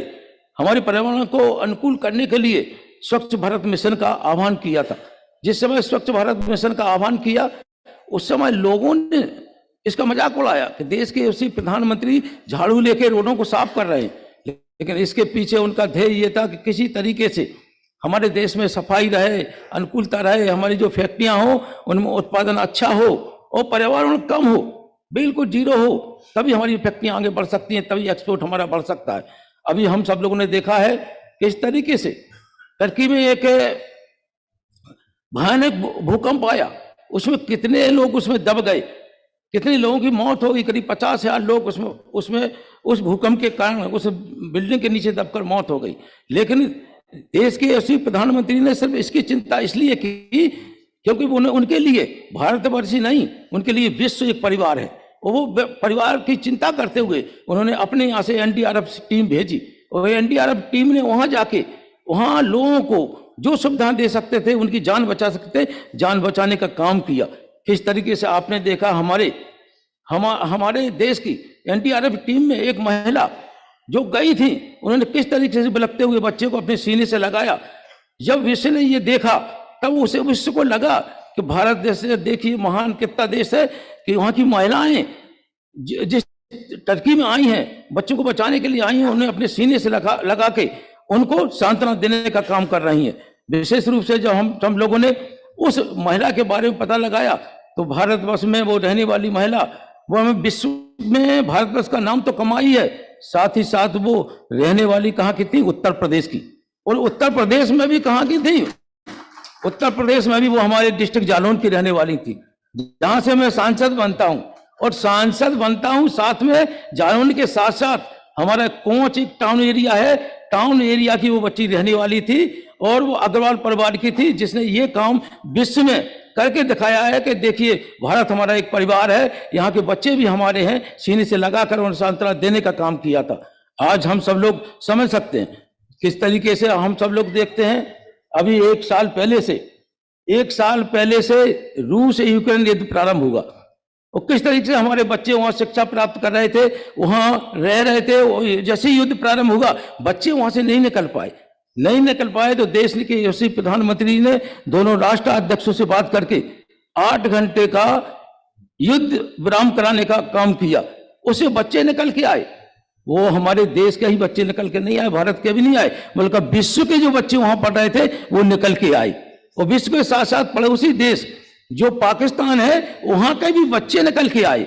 हमारे पर्यावरण को अनुकूल करने के लिए स्वच्छ भारत मिशन का आह्वान किया था। जिस समय स्वच्छ भारत मिशन का आह्वान किया उस समय लोगों ने इसका मजाक उड़ाया कि देश के उसी प्रधानमंत्री झाड़ू लेके रोडों को साफ कर रहे हैं, लेकिन इसके पीछे उनका ध्येय ये था कि किसी तरीके से हमारे देश में सफाई रहे, अनुकूलता रहे, हमारी जो फैक्ट्रियां हो उनमें उत्पादन अच्छा हो और पर्यावरण कम हो, बिल्कुल जीरो हो, तभी हमारी फैक्ट्रियां आगे बढ़ सकती हैं, तभी एक्सपोर्ट हमारा बढ़ सकता है। अभी हम सब लोगों ने देखा है कि इस तरीके से टर्की में एक भयानक भूकंप आया, उसमें कितने लोग उसमें दब गए, कितने लोगों की मौत हो गई, करीब 50,000 लोग उसमें उस भूकंप के कारण उस बिल्डिंग के नीचे दबकर मौत हो गई। लेकिन देश के यशस्वी प्रधानमंत्री ने सिर्फ इसकी चिंता इसलिए की क्योंकि उनके लिए भारतवर्ष ही नहीं, उनके लिए विश्व एक परिवार है, और वो परिवार की चिंता करते हुए उन्होंने अपने यहाँ से एनडीआरएफ टीम भेजी, और एनडीआरएफ टीम ने वहां जाके वहां लोगों को जो सुविधा दे सकते थे, उनकी जान बचा सकते थे, जान बचाने का काम किया। किस तरीके से आपने देखा हमारे देश की एनडीआरएफ टीम में एक महिला जो गई थी, उन्होंने किस तरीके से बिलखते हुए बच्चे को अपने सीने से लगाया। जब विश्व ने ये देखा तब उसे विश्व को लगा कि भारत देश, देखिए महान कितना देश है कि वहाँ की महिलाएं जिस टर्की में आई हैं, बच्चों को बचाने के लिए आई हैं, उन्हें अपने सीने से लगा के उनको सांत्वना देने का काम कर रही हैं। विशेष रूप से जब हम लोगों ने उस महिला के बारे में पता लगाया तो भारतवर्ष में वो रहने वाली महिला, वो हमें विश्व में भारतवर्ष का नाम तो कमाई है, साथ ही साथ वो रहने वाली कहाँ की थी? उत्तर प्रदेश की। और उत्तर प्रदेश में भी कहाँ की थी? उत्तर प्रदेश में भी वो हमारे डिस्ट्रिक्ट जालौन की रहने वाली थी, जहां से मैं सांसद बनता हूं। और सांसद बनता हूं, साथ में जालौन के साथ साथ हमारा कोंच एक टाउन एरिया है, टाउन एरिया की वो बच्ची रहने वाली थी, और वो अग्रवाल परिवार की थी, जिसने ये काम विश्व में करके दिखाया है कि देखिए भारत हमारा एक परिवार है, यहाँ के बच्चे भी हमारे हैं, सीने से लगाकर उन्हें सांत्वना देने का काम किया था। आज हम सब लोग समझ सकते हैं किस तरीके से हम सब लोग देखते हैं। अभी एक साल पहले से रूस यूक्रेन युद्ध प्रारंभ हुआ, और किस तरीके से हमारे बच्चे वहां शिक्षा प्राप्त कर रहे थे, वहां रह रहे थे। जैसे युद्ध प्रारंभ हुआ बच्चे वहां से नहीं निकल पाए तो देश के यशस्वी प्रधानमंत्री ने दोनों राष्ट्राध्यक्षों से बात करके 8 घंटे का युद्ध विराम कराने का काम किया। उसे बच्चे निकल के आए, वो हमारे देश के ही बच्चे निकल के नहीं आए, भारत के भी नहीं आए, बल्कि विश्व के जो बच्चे वहां पढ़ रहे थे वो निकल के आए। और विश्व के साथ साथ पड़ोसी देश जो पाकिस्तान है वहां के भी बच्चे निकल के आए,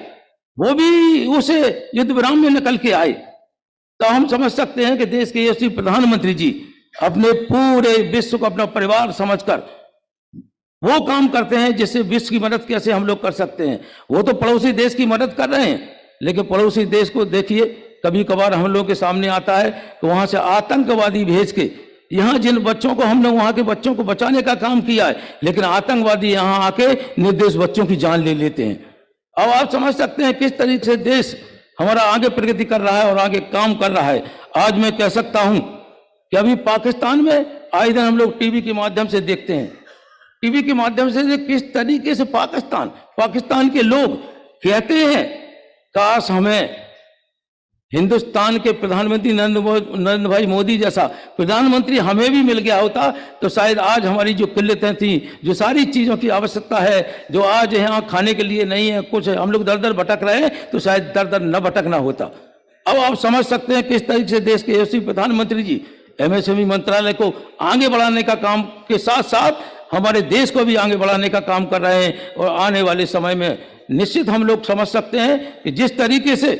वो भी उस युद्ध विराम में निकल के आए। तो हम समझ सकते हैं कि देश के यशस्वी प्रधानमंत्री जी अपने पूरे विश्व को अपना परिवार समझकर वो काम करते हैं जिससे विश्व की मदद कैसे हम लोग कर सकते हैं। वो तो पड़ोसी देश की मदद कर रहे हैं, लेकिन पड़ोसी देश को देखिए कभी कभार हम लोग के सामने आता है कि वहां से आतंकवादी भेज के यहाँ जिन बच्चों को हम लोग वहां के बच्चों को बचाने का काम किया है, लेकिन आतंकवादी यहाँ आके निर्दोष बच्चों की जान ले लेते हैं। अब आप समझ सकते हैं किस तरीके से देश हमारा आगे प्रगति कर रहा है और आगे काम कर रहा है। आज मैं कह सकता हूं कि अभी पाकिस्तान में आए दिन हम लोग टीवी के माध्यम से देखते हैं, टीवी के माध्यम से किस तरीके से पाकिस्तान के लोग कहते हैं काश हमें हिंदुस्तान के प्रधानमंत्री नरेंद्र भाई मोदी जैसा प्रधानमंत्री हमें भी मिल गया होता तो शायद आज हमारी जो किल्लतें थी, जो सारी चीज़ों की आवश्यकता है, जो आज यहाँ खाने के लिए नहीं है, कुछ हम लोग दर दर भटक रहे हैं, तो शायद दर दर न भटकना होता। अब आप समझ सकते हैं किस तरीके से देश के यशस्वी प्रधानमंत्री जी एमएसएमई मंत्रालय को आगे बढ़ाने का काम के साथ साथ हमारे देश को भी आगे बढ़ाने का काम कर रहे हैं। और आने वाले समय में निश्चित हम लोग समझ सकते हैं कि जिस तरीके से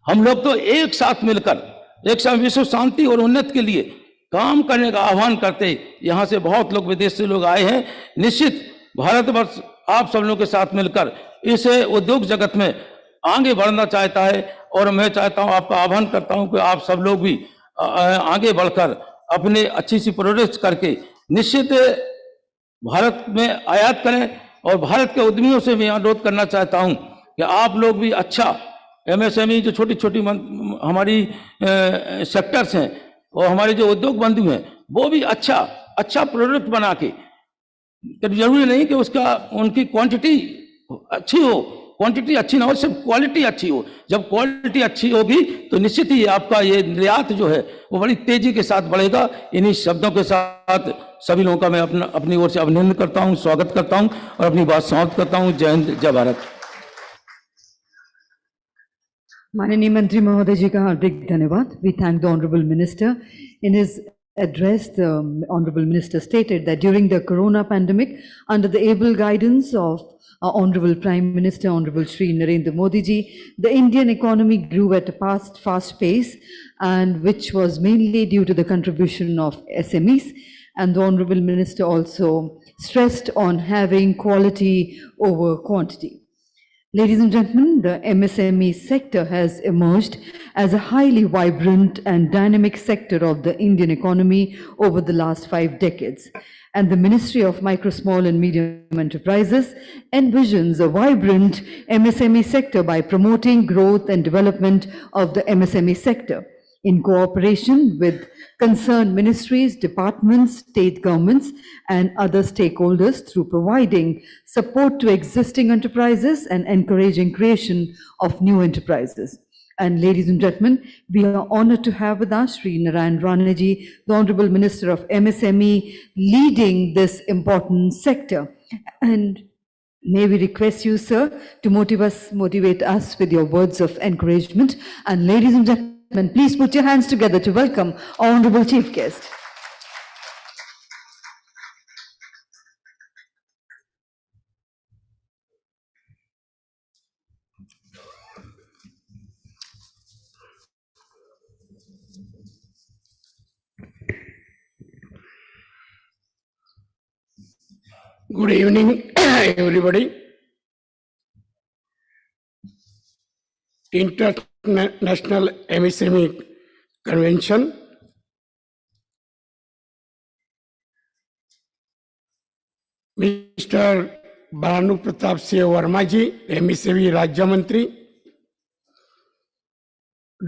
हम लोग तो एक साथ मिलकर एक साथ विश्व शांति और उन्नति के लिए काम करने का आह्वान करते, यहाँ से बहुत लोग विदेश से लोग आए हैं। निश्चित भारतवर्ष आप सब लोगों के साथ मिलकर इस उद्योग जगत में आगे बढ़ना चाहता है, और मैं चाहता हूँ, आपका आह्वान करता हूँ कि आप सब लोग भी आगे बढ़कर अपने अच्छी सी प्रोग्रेस करके निश्चित भारत में आयात करें। और भारत के उद्यमियों से मैं अनुरोध करना चाहता हूं कि आप लोग भी अच्छा एमएसएमई जो छोटी छोटी हमारी सेक्टर्स हैं और हमारे जो उद्योग बंधु हैं वो भी अच्छा प्रोडक्ट बना के, जरूरी नहीं कि उसका उनकी क्वांटिटी अच्छी हो, क्वांटिटी अच्छी ना हो, सिर्फ क्वालिटी अच्छी हो। जब क्वालिटी अच्छी होगी तो निश्चित ही आपका ये निर्यात जो है वो बड़ी तेजी के साथ बढ़ेगा। इन्हीं शब्दों के साथ सभी लोगों का मैं अपनी ओर से अभिनंदन करता हूं, स्वागत करता हूं और अपनी बात समाप्त करता हूं। जय हिंद, जय भारत। माननीय मंत्री महोदय जी का हार्दिक धन्यवाद। We thank the Honorable Minister. In his address, the Honorable Minister stated that during the corona pandemic, under the able guidance of our Honorable Prime Minister, Honorable Shri Narendra Modi ji, the Indian economy grew at a fast pace, and which was mainly due to the contribution of SMEs. And the Honorable Minister also stressed on having quality over quantity. Ladies and gentlemen, the MSME sector has emerged as a highly vibrant and dynamic sector of the Indian economy over the last 5 decades. And the Ministry of Micro, Small and Medium Enterprises envisions a vibrant MSME sector by promoting growth and development of the MSME sector in cooperation with concerned ministries, departments, state governments, and other stakeholders through providing support to existing enterprises and encouraging creation of new enterprises. And ladies and gentlemen, we are honored to have with us Shri Narayan Rane ji, the Honorable Minister of MSME, leading this important sector. And may we request you, sir, to motivate us with your words of encouragement. And ladies and gentlemen, please put your hands together to welcome our Honorable Chief Guest. Good evening, everybody. International MSME Convention. Mr. Bhanu Pratap Singh Verma ji, MSME Rajya Mantri.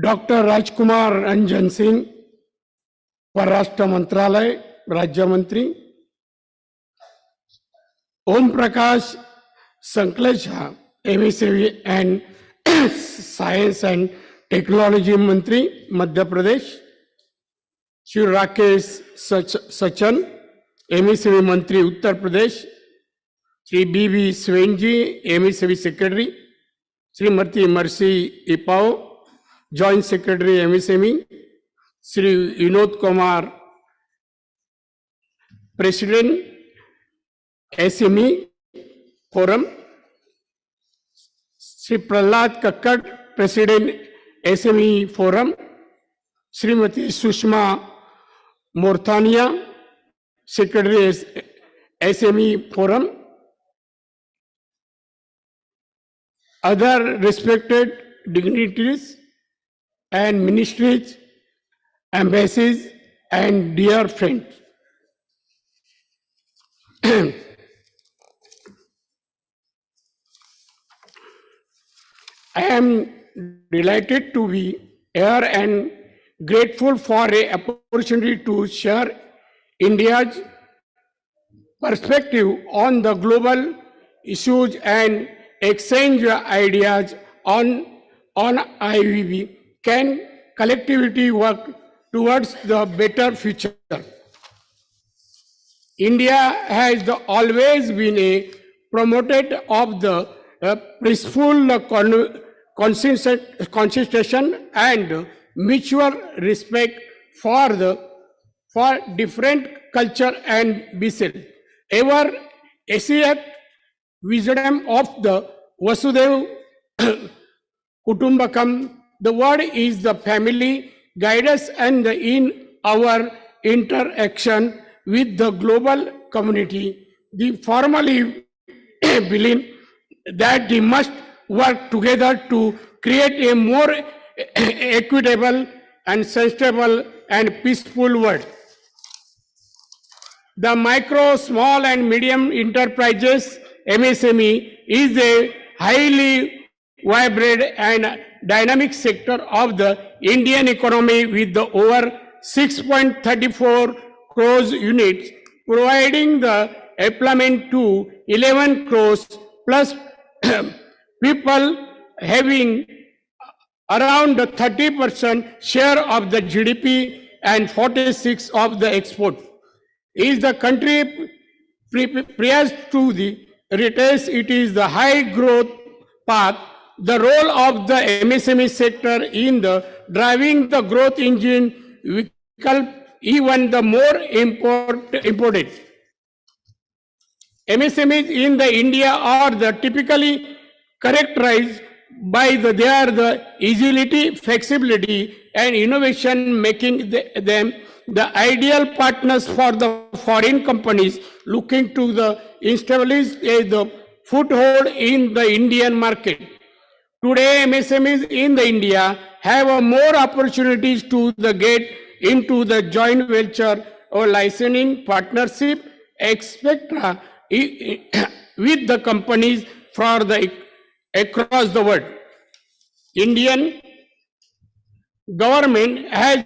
Dr. Rajkumar Ranjan Singh, Parashtra Mantralay, Rajya Mantri. Om Prakash Sanklesha, MSME and Science and Technology Mantri, Madhya Pradesh. Shri Rakesh Sachan, MSME Mantri, Uttar Pradesh. Shri B.B. Swenji, MSME Secretary. Srimati Mercy Ipao, Joint Secretary, MSME. Shri Vinod Kumar, President, SME Forum. Shri Prahlad Kakkad, President, SME Forum. Srimati Sushma Morthania, Secretary, SME Forum. Other respected dignitaries and ministries, embassies, and dear friends. I am delighted to be here and grateful for an opportunity to share India's perspective on the global issues and exchange ideas on IVB. Can collectivity work towards the better future? India has always been a promoter of the peaceful concentration and mutual respect for different culture and beliefs. Ever assert wisdom of the Vasudev Kutumbakam, the word is the family, guide us and in our interaction with the global community. We formally believe that we must work together to create a more equitable and sustainable and peaceful world. The micro, small and medium enterprises MSME is a highly vibrant and dynamic sector of the Indian economy with the over 6.34 crores units, providing the employment to 11 crores plus people having around 30% share of the GDP and 46 of the export. Is the country prior to the retest, it is the high growth path. The role of the MSME sector in the driving the growth engine become even the more important. MSMEs in the India are the typically characterized by their agility, flexibility, and innovation, making them the ideal partners for the foreign companies looking to establish the foothold in the Indian market. Today, MSMEs in the India have more opportunities to get into the joint venture or licensing partnership, etc., with the companies for across the world. Indian government has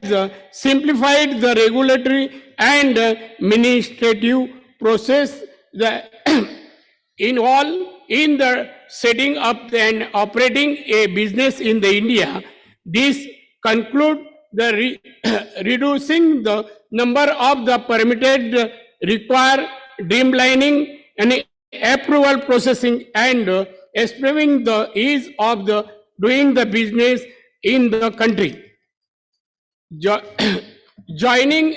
simplified the regulatory and administrative process involved in the setting up and operating a business in the India. This conclude the reducing the number of the permitted require streamlining and approval processing and improving the ease of the doing the business in the country. Joining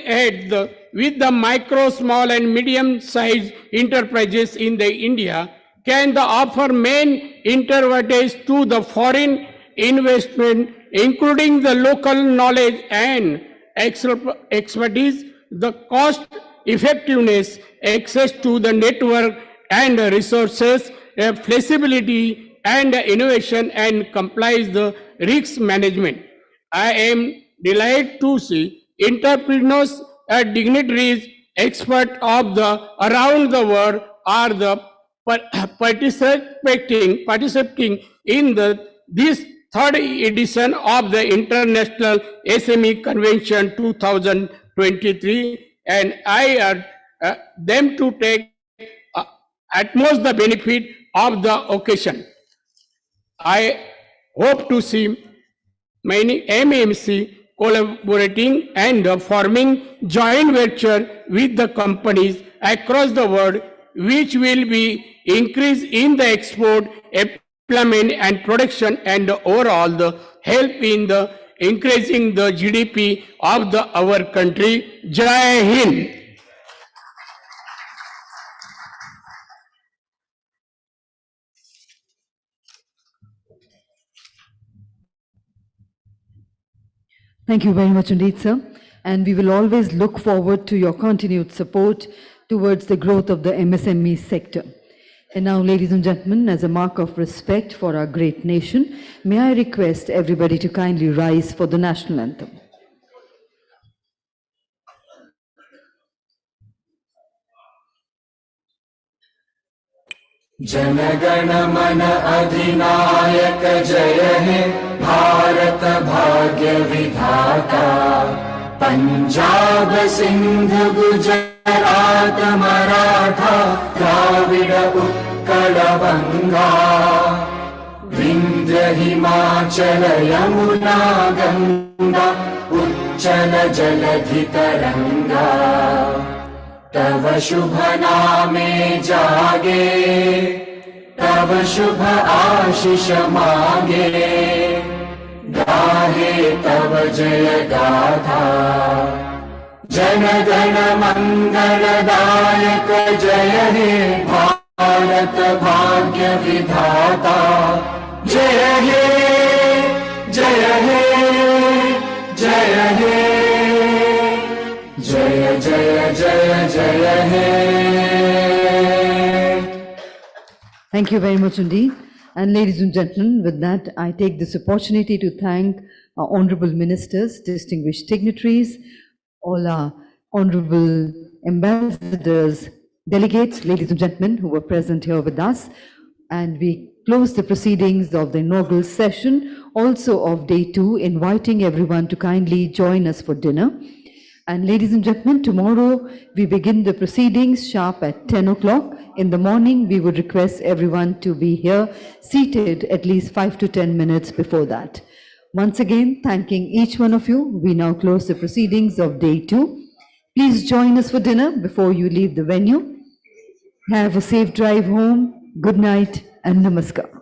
with the micro, small and medium sized enterprises in the India can offer main advantage to the foreign investment, including the local knowledge and expertise, the cost effectiveness, access to the network and resources, flexibility and innovation, and complies the risk management. I am delighted to see entrepreneurs and dignitaries, experts of the around the world are the participating in this third edition of the International SME Convention 2023, and I urge them to take utmost the benefit of the occasion. I hope to see many MMC collaborating and forming joint venture with the companies across the world, which will be increase in the export, employment and production, and overall the help in the increasing the GDP of our country. Jai Hind. Thank you very much indeed, sir. And we will always look forward to your continued support towards the growth of the MSME sector. And now, ladies and gentlemen, as a mark of respect for our great nation, may I request everybody to kindly rise for the national anthem. जनगण मन अधिनायक जय हे भारत भाग्य विधाता पंजाब सिंध गुजरात मराठा द्राविड उत्कल बंगा विंध्य हिमाचल यमुना गंगा उच्चल जलधि तरंगा तव शुभ नामे जागे तव शुभ आशीष मांगे गाहे तव जय गाथा जन गण मंगलदायक जय हे भारत भाग्य विधाता जय हे जय हे जय हे जय जय जय जय हे. Thank you very much indeed. And ladies and gentlemen, with that, I take this opportunity to thank our honorable ministers, distinguished dignitaries, all our honorable ambassadors, delegates, ladies and gentlemen who were present here with us. And we close the proceedings of the inaugural session, also of day 2, inviting everyone to kindly join us for dinner. And ladies and gentlemen, tomorrow we begin the proceedings sharp at 10 o'clock. In the morning, we would request everyone to be here seated at least 5 to 10 minutes before that. Once again, thanking each one of you, we now close the proceedings of day 2. Please join us for dinner before you leave the venue. Have a safe drive home. Good night and namaskar.